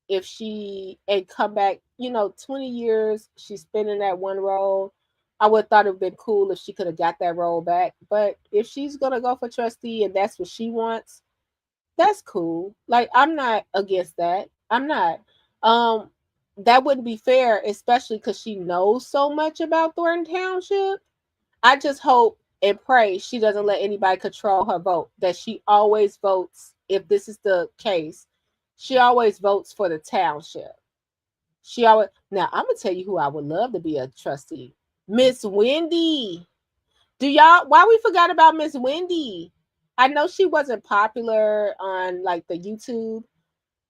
if she and come back, 20 years she's spinning that one role. I would have thought it would have been cool if she could have got that role back. But if she's gonna go for trustee and that's what she wants, that's cool. Like, I'm not against that. I'm not. That wouldn't be fair, especially because she knows so much about Thornton Township. I just hope and pray she doesn't let anybody control her vote, that she always votes, if this is the case, she always votes for the township. Now I'm gonna tell you who I would love to be a trustee. Miss Wendy. Why we forgot about Miss Wendy? I know she wasn't popular on like the YouTube.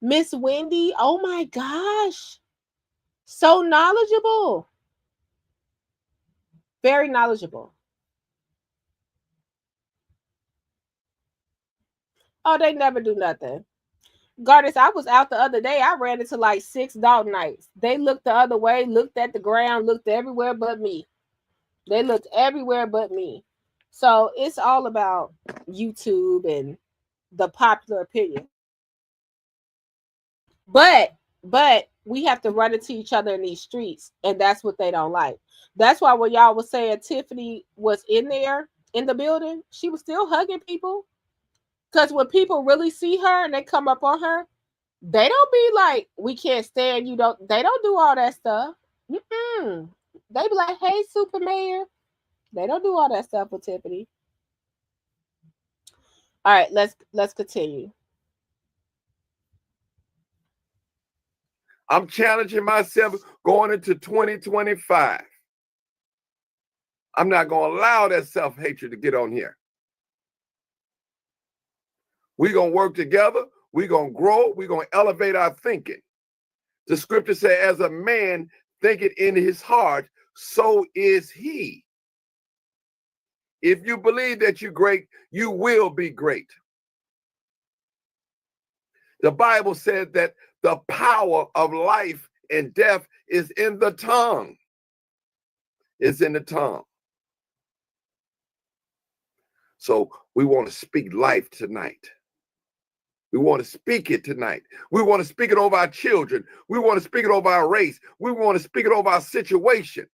Miss Wendy, oh my gosh. So knowledgeable. Very knowledgeable. Oh, they never do nothing. Gardis, I was out the other day. I ran into like 6 Daltonites. They looked the other way, looked at the ground, looked everywhere but me. They looked everywhere but me. So it's all about YouTube and the popular opinion. But we have to run into each other in these streets, and that's what they don't like. That's why when y'all was saying Tiffany was in there in the building, she was still hugging people. Because when people really see her and they come up on her, they don't be like, we can't stand you. They don't do all that stuff. Mm-mm. They be like, hey, Superman. They don't do all that stuff with Tiffany. All right, let's continue. I'm challenging myself going into 2025. I'm not going to allow that self-hatred to get on here. We're going to work together. We're going to grow. We're going to elevate our thinking. The scripture says, as a man thinketh in his heart, so is he. If you believe that you're great, you will be great. The Bible said that the power of life and death is in the tongue. It's in the tongue. So we want to speak life tonight. We want to speak it tonight. We want to speak it over our children. We want to speak it over our race. We want to speak it over our situation.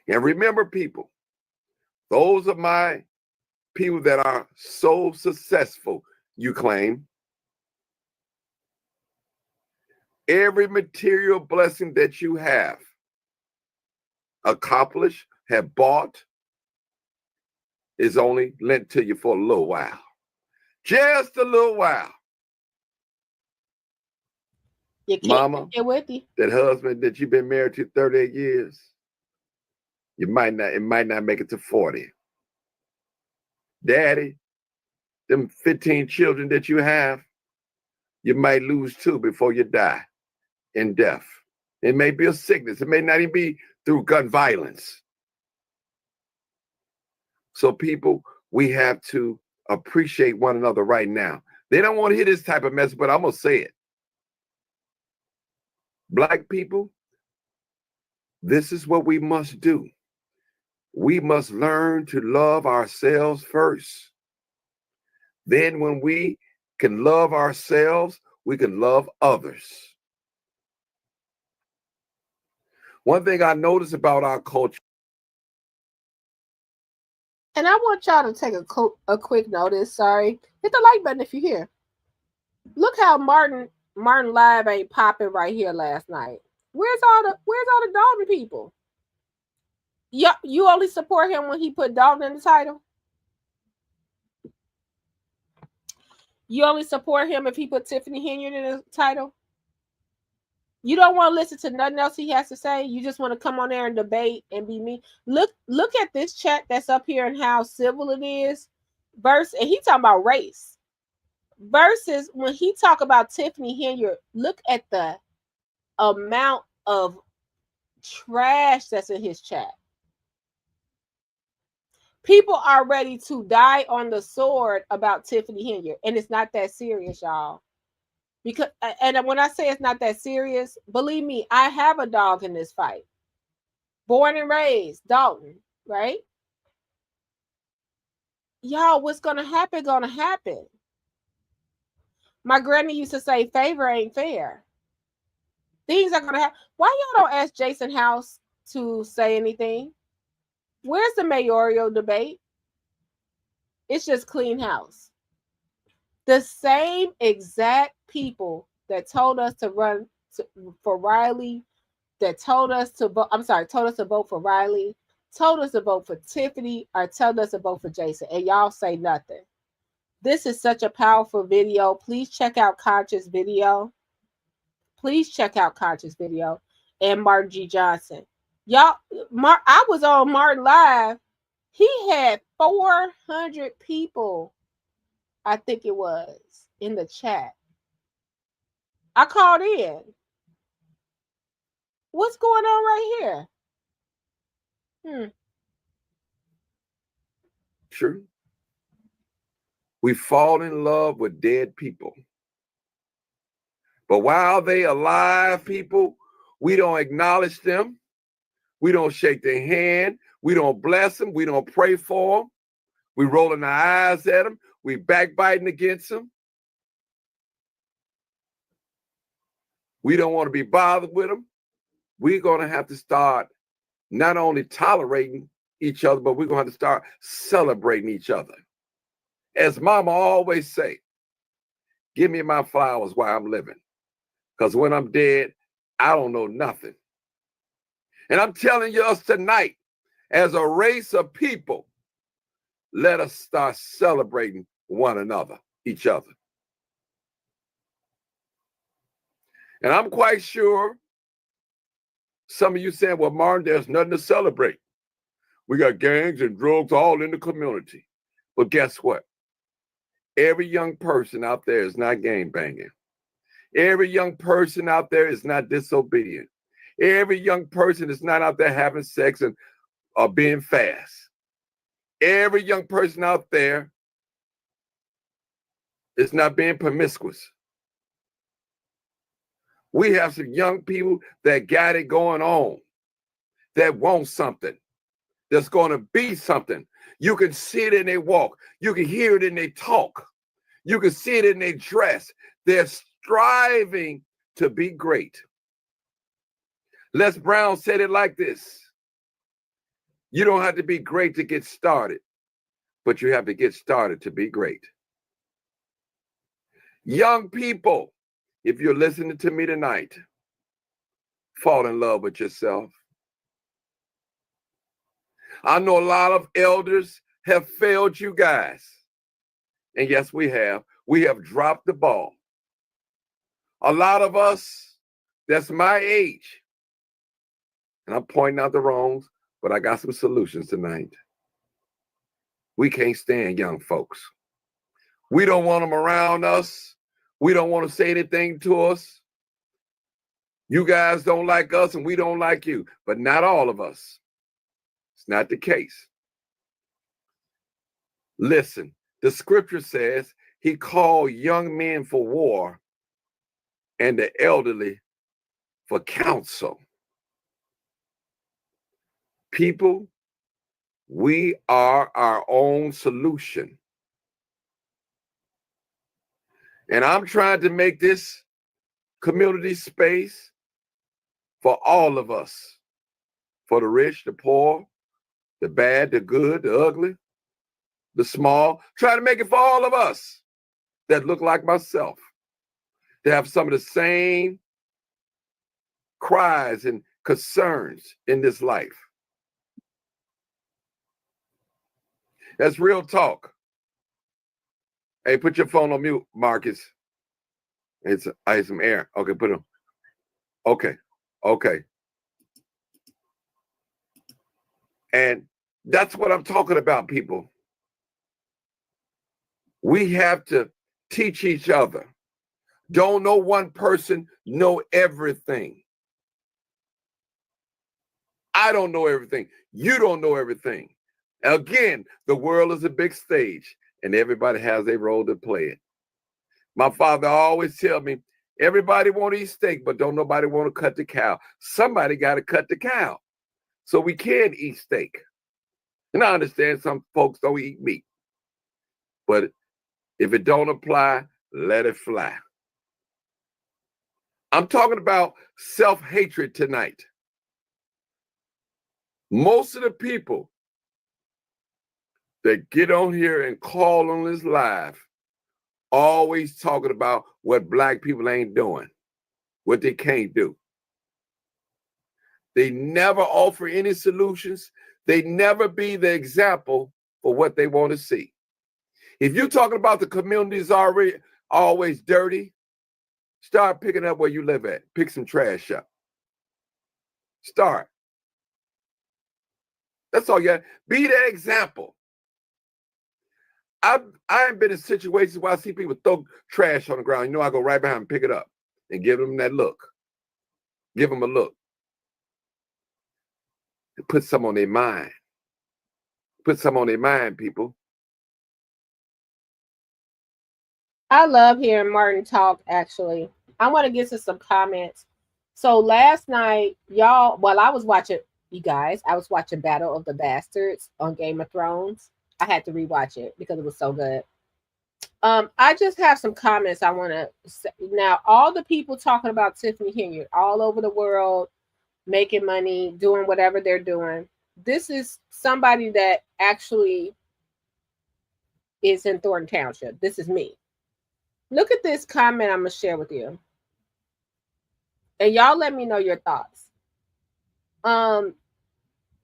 And remember, people, those are my people that are so successful, you claim. Every material blessing that you have accomplished, have bought, is only lent to you for a little while. Just a little while. You can't Mama, get with you. that husband that you've been married to 38 years, it might not make it to 40. Daddy, them 15 children that you have, you might lose 2 before you die in death. It may be a sickness. It may not even be through gun violence. So people, we have to appreciate one another right now. They don't want to hear this type of message, but I'm going to say it. Black people, this is what we must do. We must learn to love ourselves first. Then when we can love ourselves, we can love others. One thing I notice about our culture. And I want y'all to take a quick notice. Sorry. Hit the like button if you're here. Look how Martin Live ain't popping right here last night. Where's all the Dolton people? You only support him when he put Dolton in the title? You only support him if he put Tiffany Henyard in the title? You don't want to listen to nothing else he has to say? You just want to come on there and debate and be mean? Look at this chat that's up here and how civil it is. And he talking about race. Versus when he talk about Tiffany Henyard, look at the amount of trash that's in his chat. People are ready to die on the sword about Tiffany Henyard, and it's not that serious, y'all. Because, and when I say it's not that serious, believe me, I have a dog in this fight. Born and raised, Dolton, right? Y'all, what's gonna happen. My granny used to say, favor ain't fair. Things are gonna happen. Why y'all don't ask Jason House to say anything? Where's the mayoral debate? It's just clean house. The same exact people that told us to run for Riley, that told us to vote for Riley, told us to vote for Tiffany, or told us to vote for Jason, and y'all say nothing. This is such a powerful video. Please check out Conscious video. And Martin G. Johnson. Y'all, I was on Martin Live. He had 400 people, I think it was, in the chat. I called in. What's going on right here? True. We fall in love with dead people. But while they alive, people, we don't acknowledge them. We don't shake their hand. We don't bless them. We don't pray for them. We rolling our eyes at them. We backbiting against them. We don't want to be bothered with them. We're going to have to start not only tolerating each other, but we're going to have to start celebrating each other. As Mama always say, give me my flowers while I'm living. Because when I'm dead, I don't know nothing. And I'm telling you us tonight, as a race of people, let us start celebrating one another, each other. And I'm quite sure some of you saying, well, Martin, there's nothing to celebrate. We got gangs and drugs all in the community. But guess what? Every young person out there is not gang banging. Every young person out there is not disobedient. Every young person is not out there having sex and being fast. Every young person out there is not being promiscuous. We have some young people that got it going on, that want something, that's going to be something. You can see it in their walk. You can hear it in their talk. You can see it in their dress. They're striving to be great. Les Brown said it like this. You don't have to be great to get started, but you have to get started to be great. Young people, if you're listening to me tonight, fall in love with yourself. I know a lot of elders have failed you guys. And yes, we have. We have dropped the ball. A lot of us that's my age. And I'm pointing out the wrongs, but I got some solutions tonight. We can't stand young folks. We don't want them around us. We don't want to say anything to us. You guys don't like us and we don't like you, but not all of us. It's not the case. Listen, the scripture says he called young men for war and the elderly for counsel. People, we are our own solution. And I'm trying to make this community space for all of us, for the rich, the poor, the bad, the good, the ugly, the small. Try to make it for all of us that look like myself, to have some of the same cries and concerns in this life. That's real talk. Hey, put your phone on mute, Marcus. I had some air. Okay, put it on. Okay. And that's what I'm talking about, people. We have to teach each other. Don't know one person know everything. I don't know everything. You don't know everything. Again, the world is a big stage and everybody has a role to play it. My father always tell me, everybody want to eat steak, but don't nobody want to cut the cow. Somebody got to cut the cow so we can eat steak. And I understand some folks don't eat meat, but if it don't apply, let it fly. I'm talking about self-hatred tonight. Most of the people that get on here and call on this live always talking about what black people ain't doing, what they can't do. They never offer any solutions. They never be the example for what they want to see. If you're talking about the community is already always dirty, start picking up where you live at. Pick some trash up. Start. That's all you got. Be that example. I've been in situations where I see people throw trash on the ground. You know, I go right behind and pick it up and give them that look. Give them a look. And put some on their mind. Put some on their mind, people. I love hearing Martin talk, actually. I want to get to some comments. So last night, y'all, while I was watching, you guys, I was watching Battle of the Bastards on Game of Thrones. I had to rewatch it because it was so good. I just have some comments I want to say. Now, all the people talking about Tiffany Hilliard all over the world, making money, doing whatever they're doing. This is somebody that actually is in Thornton Township. This is me. Look at this comment I'm going to share with you. And y'all let me know your thoughts.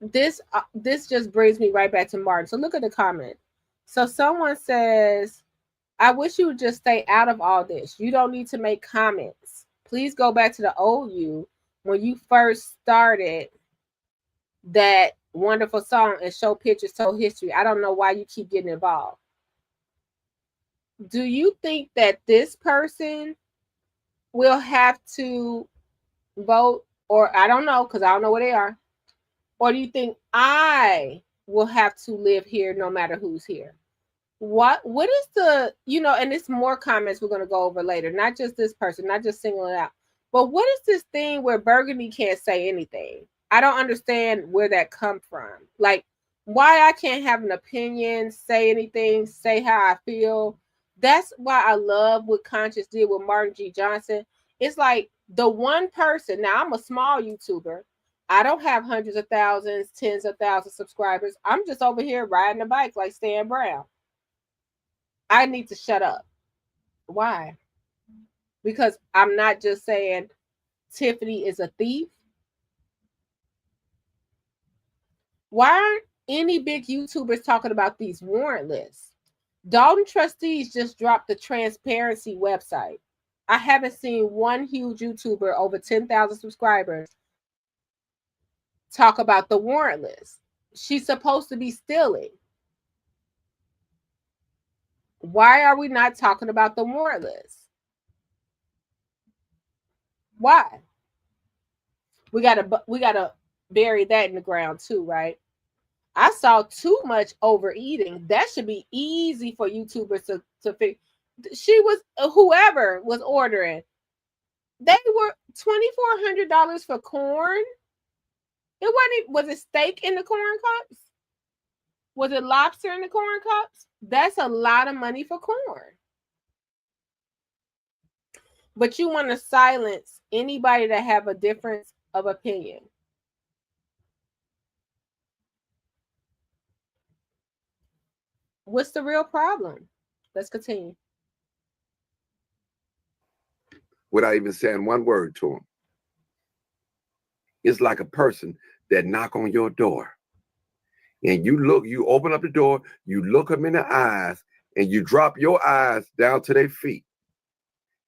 This just brings me right back to Martin. So look at the comment. So someone says, I wish you would just stay out of all this. You don't need to make comments. Please go back to the old you when you first started that wonderful song and show pictures, tell history. I don't know why you keep getting involved. Do you think that this person will have to vote, or I don't know, because I don't know where they are, or do you think I will have to live here no matter who's here? What is the, and it's more comments we're going to go over later, not just this person, not just singling it out, but what is this thing where Burgundy can't say anything? I don't understand where that comes from. Like, why I can't have an opinion, say anything, say how I feel. That's why I love what Conscious did with Martin G. Johnson. It's like the one person, now I'm a small YouTuber. I don't have hundreds of thousands, tens of thousands of subscribers. I'm just over here riding a bike like Stan Brown. I need to shut up. Why? Because I'm not just saying Tiffany is a thief. Why aren't any big YouTubers talking about these warrant lists? Dolton Trustees just dropped the transparency website. I haven't seen one huge YouTuber over 10,000 subscribers talk about the warrantless. She's supposed to be stealing. Why are we not talking about the warrantless? Why? We gotta bury that in the ground too, right? I saw too much overeating. That should be easy for YouTubers to fix. She was whoever was ordering. They were $2,400 for corn. It wasn't. Was it steak in the corn cups? Was it lobster in the corn cups? That's a lot of money for corn. But you want to silence anybody that have a difference of opinion. What's the real problem? Let's continue. Without even saying one word to them. It's like a person that knock on your door. And you open up the door, you look them in the eyes, and you drop your eyes down to their feet.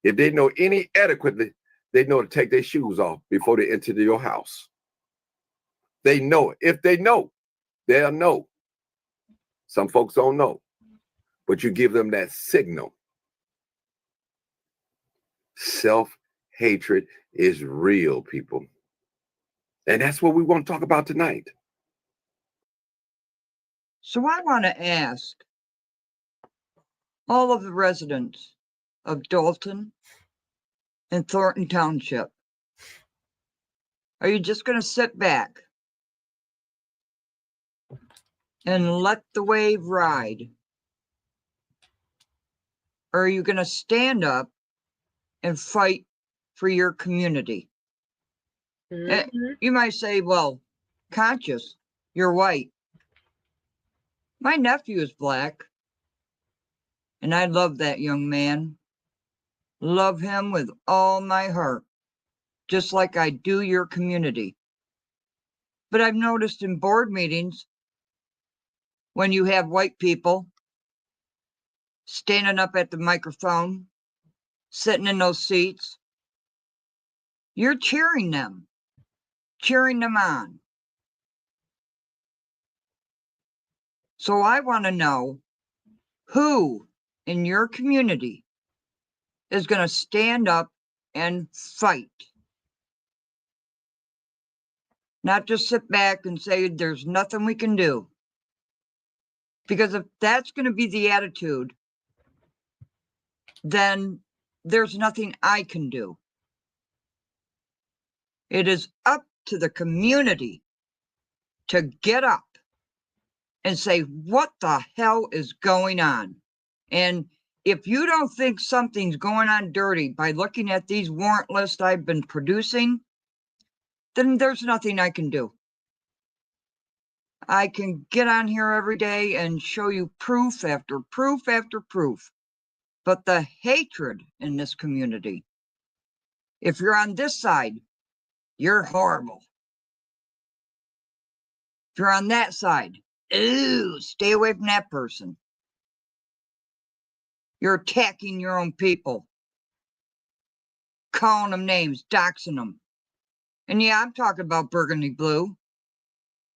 If they know any etiquette, they know to take their shoes off before they enter your house. They know it. If they know, they'll know. Some folks don't know, but you give them that signal. Self-hatred is real, people. And that's what we want to talk about tonight. So I want to ask all of the residents of Dolton and Thornton Township, are you just going to sit back and let the wave ride? Or are you going to stand up and fight for your community? Mm-hmm. You might say, well, Conscious, you're white. My nephew is black, and I love that young man. Love him with all my heart, just like I do your community. But I've noticed in board meetings, when you have white people standing up at the microphone, sitting in those seats, you're cheering them on. So I want to know who in your community is going to stand up and fight. Not just sit back and say there's nothing we can do. Because if that's going to be the attitude, then there's nothing I can do. It is up to the community to get up and say, what the hell is going on? And if you don't think something's going on dirty by looking at these warrant lists I've been producing, then there's nothing I can do. I can get on here every day and show you proof after proof after proof. But the hatred in this community, if you're on this side, you're horrible. If you're on that side, ooh, stay away from that person. You're attacking your own people, calling them names, doxing them. And yeah, I'm talking about Burgundy Blue.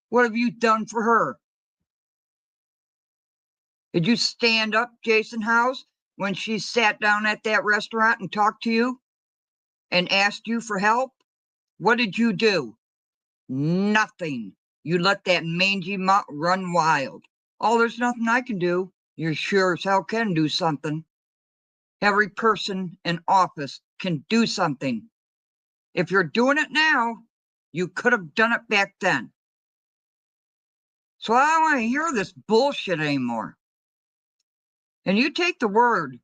What have you done for her? Did you stand up, Jason House, when she sat down at that restaurant and talked to you and asked you for help? What did you do? Nothing. You let that mangy mutt run wild. Oh, there's nothing I can do. You sure as hell can do something. Every person in office can do something. If you're doing it now, you could have done it back then. So I don't want to hear this bullshit anymore. And you take the word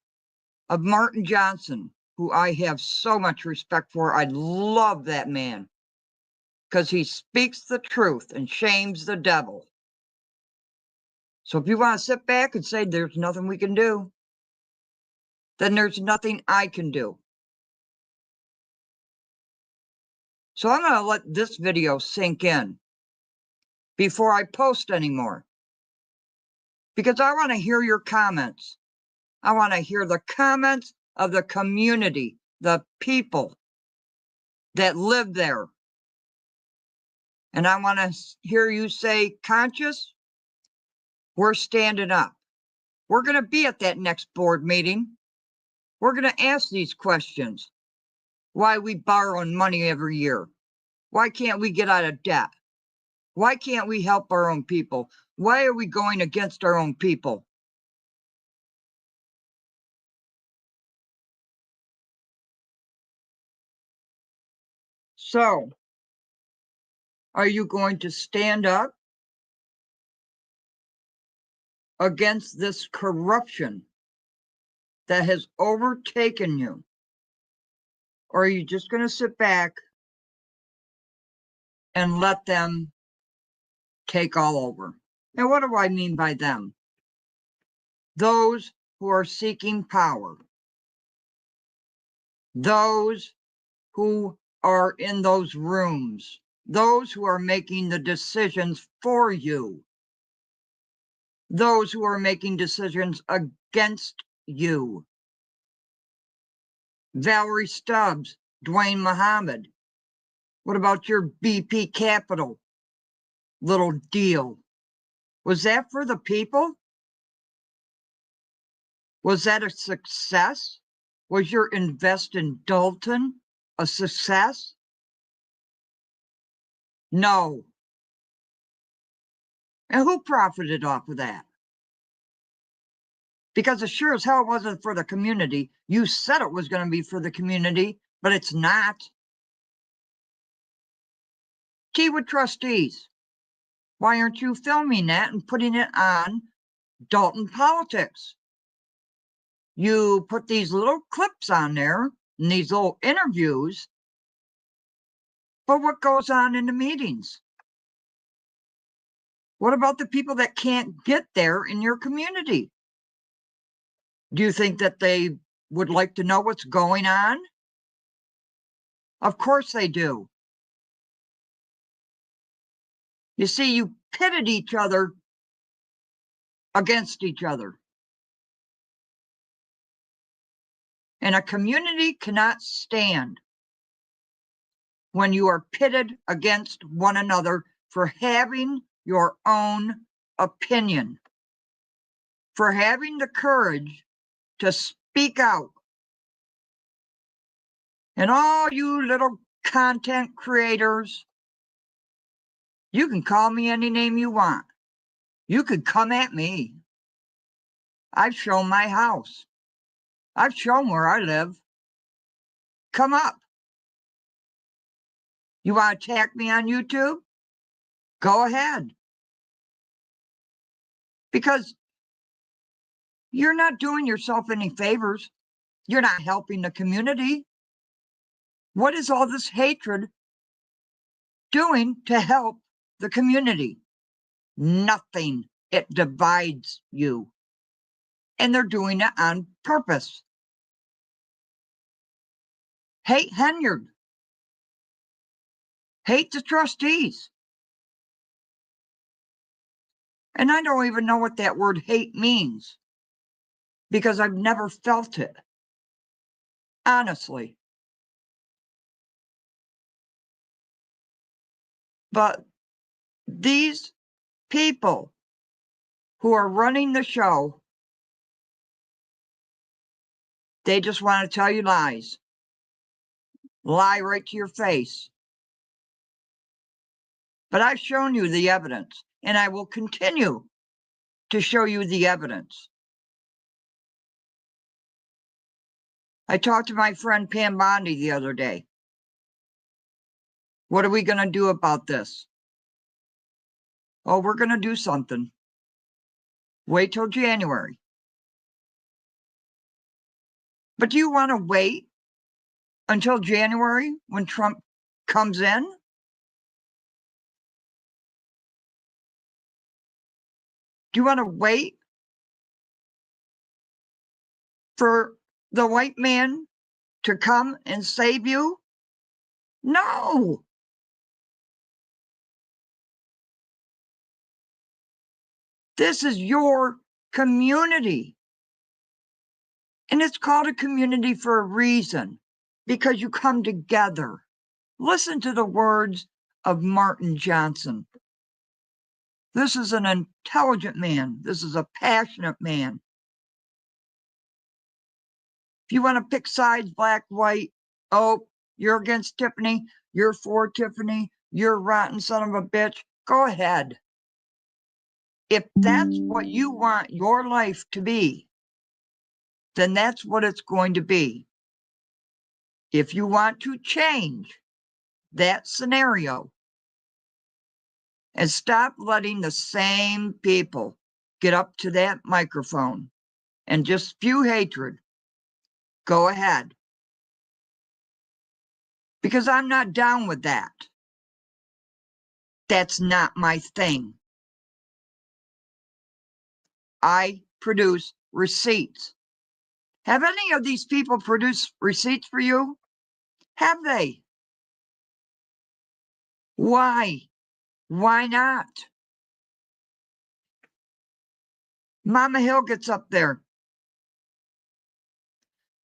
of Martin Johnson, who I have so much respect for. I love that man because he speaks the truth and shames the devil. So if you want to sit back and say there's nothing we can do, then there's nothing I can do. So I'm going to let this video sink in before I post anymore, because I want to hear your comments. I want to hear the comments of the community the people that live there. And I want to hear you say, conscious, we're standing up. We're going to be at that next board meeting. We're going to ask these questions. Why we borrowing money every year? Why can't we get out of debt? Why can't we help our own people? Why are we going against our own people? So, are you going to stand up against this corruption that has overtaken you? Or are you just going to sit back and let them take all over? Now, what do I mean by them? Those who are seeking power. Those who are in those rooms. Those who are making the decisions for you. Those who are making decisions against you. Valerie Stubbs, Dwayne Muhammad. What about your BP Capital little deal? Was that for the people? Was that a success? Was your invest in Dolton a success? No. And who profited off of that? Because it sure as hell wasn't for the community. You said it was going to be for the community, but it's not. Tea with Trustees. Why aren't you filming that and putting it on Dolton Politics? You put these little clips on there and these little interviews, but what goes on in the meetings? What about the people that can't get there in your community? Do you think that they would like to know what's going on? Of course they do. You see, you pitted each other against each other. And a community cannot stand when you are pitted against one another for having your own opinion, for having the courage to speak out. And all you little content creators, you can call me any name you want. You could come at me. I've shown my house. I've shown where I live. Come up. You want to attack me on YouTube? Go ahead. Because you're not doing yourself any favors. You're not helping the community. What is all this hatred doing to help the community? Nothing. It divides you. And they're doing it on purpose. Hate Henyard. Hate the trustees. And I don't even know what that word hate means, because I've never felt it. Honestly. But these people who are running the show, they just want to tell you lies. Lie right to your face. But I've shown you the evidence, and I will continue to show you the evidence. I talked to my friend Pam Bondi the other day. What are we going to do about this? Oh, we're going to do something. Wait till January. But do you want to wait until January when Trump comes in? Do you want to wait for the white man to come and save you? No. This is your community. And it's called a community for a reason. because you come together. Listen to the words of Martin Johnson. This is an intelligent man. This is a passionate man. If you want to pick sides, black, white, oh, you're against Tiffany, you're for Tiffany, you're a rotten son of a bitch, go ahead. If that's what you want your life to be, then that's what it's going to be. If you want to change that scenario and stop letting the same people get up to that microphone and just spew hatred, go ahead. Because I'm not down with that. That's not my thing. I produce receipts. Have any of these people produced receipts for you? Have they? Why? Why not? Mama Hill gets up there.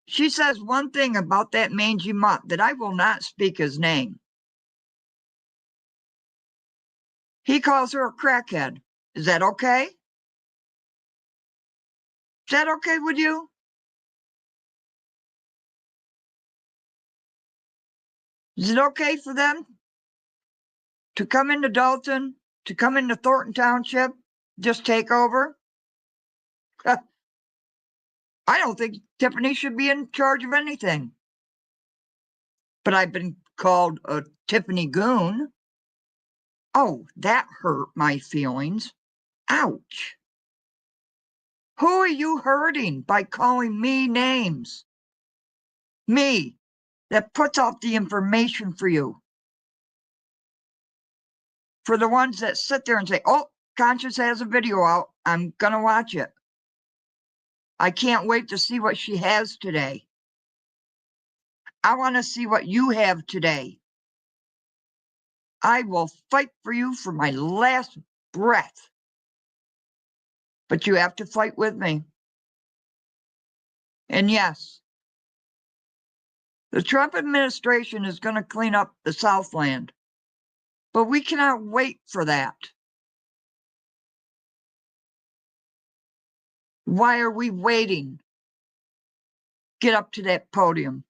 She says one thing about that mangy mutt that I will not speak his name. He calls her a crackhead. Is that okay? Is that okay with you? Is it okay for them to come into Dolton, to come into Thornton Township, just take over? I don't think Tiffany should be in charge of anything. But I've been called a Tiffany goon. Oh, that hurt my feelings. Ouch. Who are you hurting by calling me names? Me, that puts out the information for you. For the ones that sit there and say, oh, Conscious has a video out, I'm going to watch it. I can't wait to see what she has today. I want to see what you have today. I will fight for you for my last breath. But you have to fight with me. And yes, the Trump administration is going to clean up the Southland. But we cannot wait for that. Why are we waiting? Get up to that podium.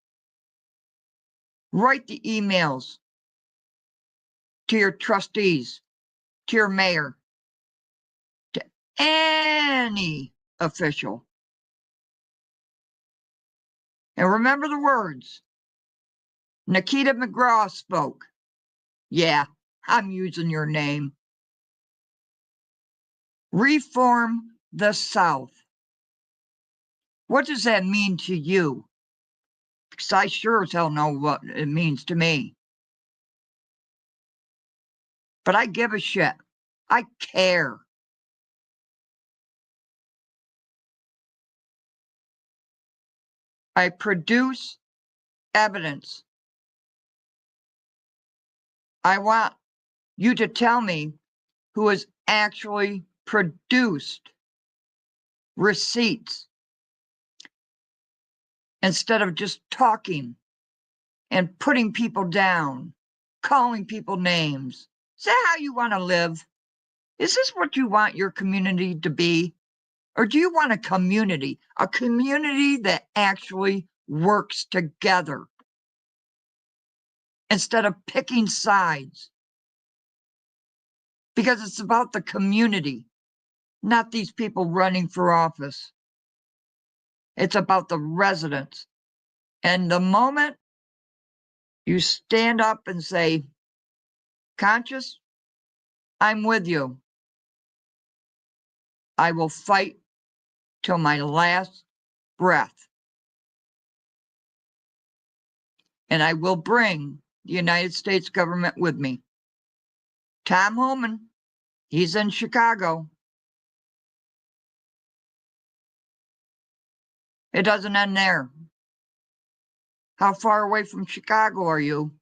Write the emails to your trustees, to your mayor, to any official. And remember the words Nikita McGraw spoke. Yeah, I'm using your name. Reform the South. What does that mean to you? Because I sure as hell know what it means to me. But I give a shit. I care. I produce evidence. I want you to tell me who has actually produced receipts instead of just talking and putting people down, calling people names. Is that how you want to live? Is this what you want your community to be? Or do you want a community that actually works together instead of picking sides? Because it's about the community, not these people running for office. It's about the residents. And the moment you stand up and say, Conscious, I'm with you. I will fight till my last breath. And I will bring the United States government with me. Tom Homan, he's in Chicago. It doesn't end there. How far away from Chicago are you?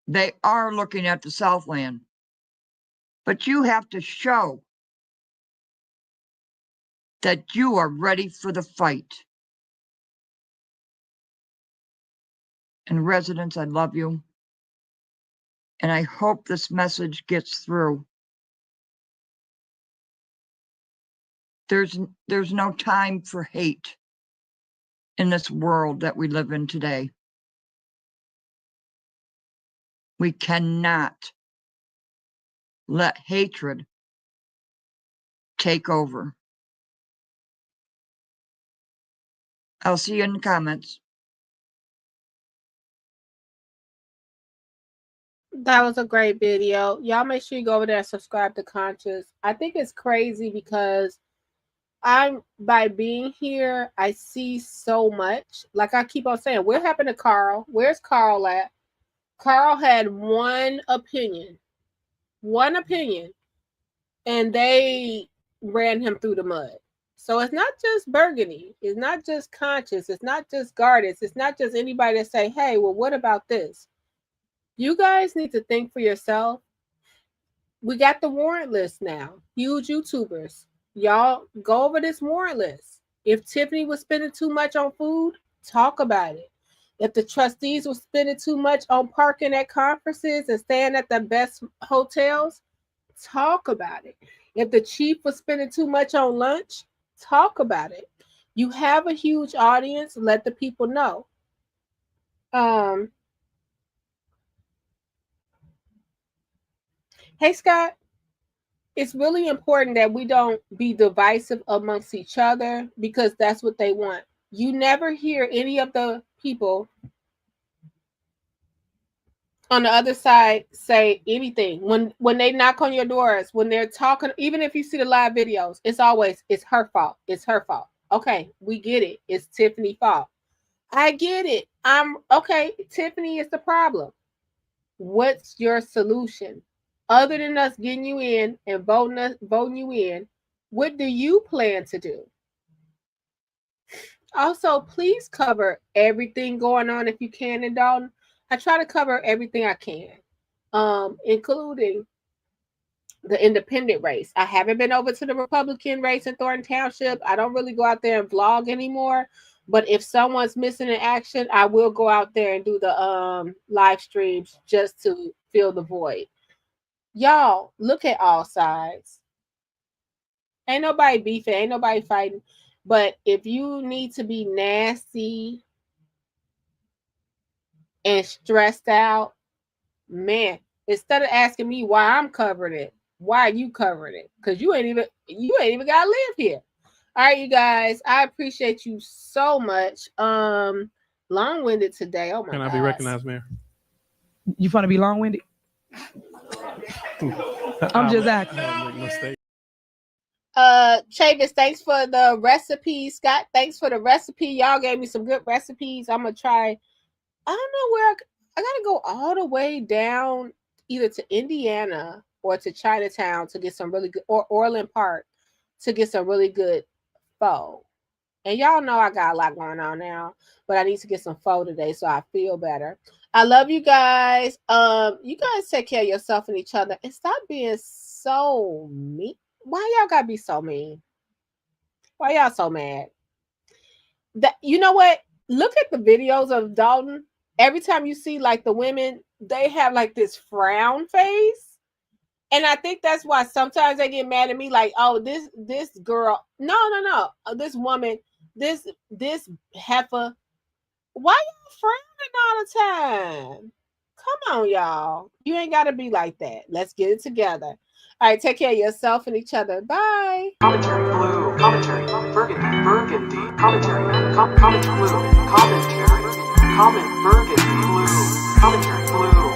They are looking at the Southland. But you have to show that you are ready for the fight. And residents, I love you. And I hope this message gets through. There's no time for hate in this world that we live in today. We cannot let hatred take over. I'll see you in the comments. That was a great video. Y'all make sure you go over there and subscribe to Conscious. I think it's crazy because by being here, I see so much. Like I keep on saying, what happened to Carl? Where's Carl at? Carl had one opinion, and they ran him through the mud. So it's not just Burgundy. It's not just Conscious. It's not just Gardens. It's not just anybody that say, hey, well, what about this? You guys need to think for yourself. We got the warrant list now. Huge YouTubers. Y'all go over this warrant list. If Tiffany was spending too much on food, talk about it. If the trustees were spending too much on parking at conferences and staying at the best hotels, talk about it. If the chief was spending too much on lunch, talk about it. You have a huge audience. Let the people know. Hey, Scott, it's really important that we don't be divisive amongst each other because that's what they want. You never hear any of the people on the other side say anything. When they knock on your doors, when they're talking, even if you see the live videos, it's always, it's her fault. It's her fault. Okay, we get it. It's Tiffany's fault. I get it. Okay, Tiffany is the problem. What's your solution? Other than us getting you in and voting you in, what do you plan to do? Also, please cover everything going on if you can in Dolton. I try to cover everything I can, including the independent race. I haven't been over to the Republican race in Thornton Township. I don't really go out there and vlog anymore. But if someone's missing in action, I will go out there and do the live streams just to fill the void. Y'all, look at all sides. Ain't nobody beefing, ain't nobody fighting. But if you need to be nasty and stressed out, man, instead of asking me why I'm covering it, why are you covering it? Because you ain't even gotta live here. All right, you guys, I appreciate you so much. Long-winded today. Oh my god. Can I be recognized, Mayor? You want to be long-winded? I'm just asking. Chavis, thanks for the recipe. Scott, thanks for the recipe. Y'all gave me some good recipes. I'm gonna try. I don't know where I gotta go all the way down either to Indiana or to Chinatown to get some really good, or Orland Park to get some really good pho. And y'all know I got a lot going on now, but I need to get some pho today so I feel better. I love you guys. You guys take care of yourself and each other and stop being so mean. Why y'all gotta be so mean? Why y'all so mad? That, you know what? Look at the videos of Dolton. Every time you see like the women, they have like this frown face. And I think that's why sometimes they get mad at me, like, oh, this girl, no, this woman, this heifer, why y'all frowning all the time? Come on, y'all. You ain't got to be like that. Let's get it together. All right, take care of yourself and each other. Bye. Commentary blue, commentary, burgundy, commentary, comment blue, commentary, comment burgundy blue, commentary blue.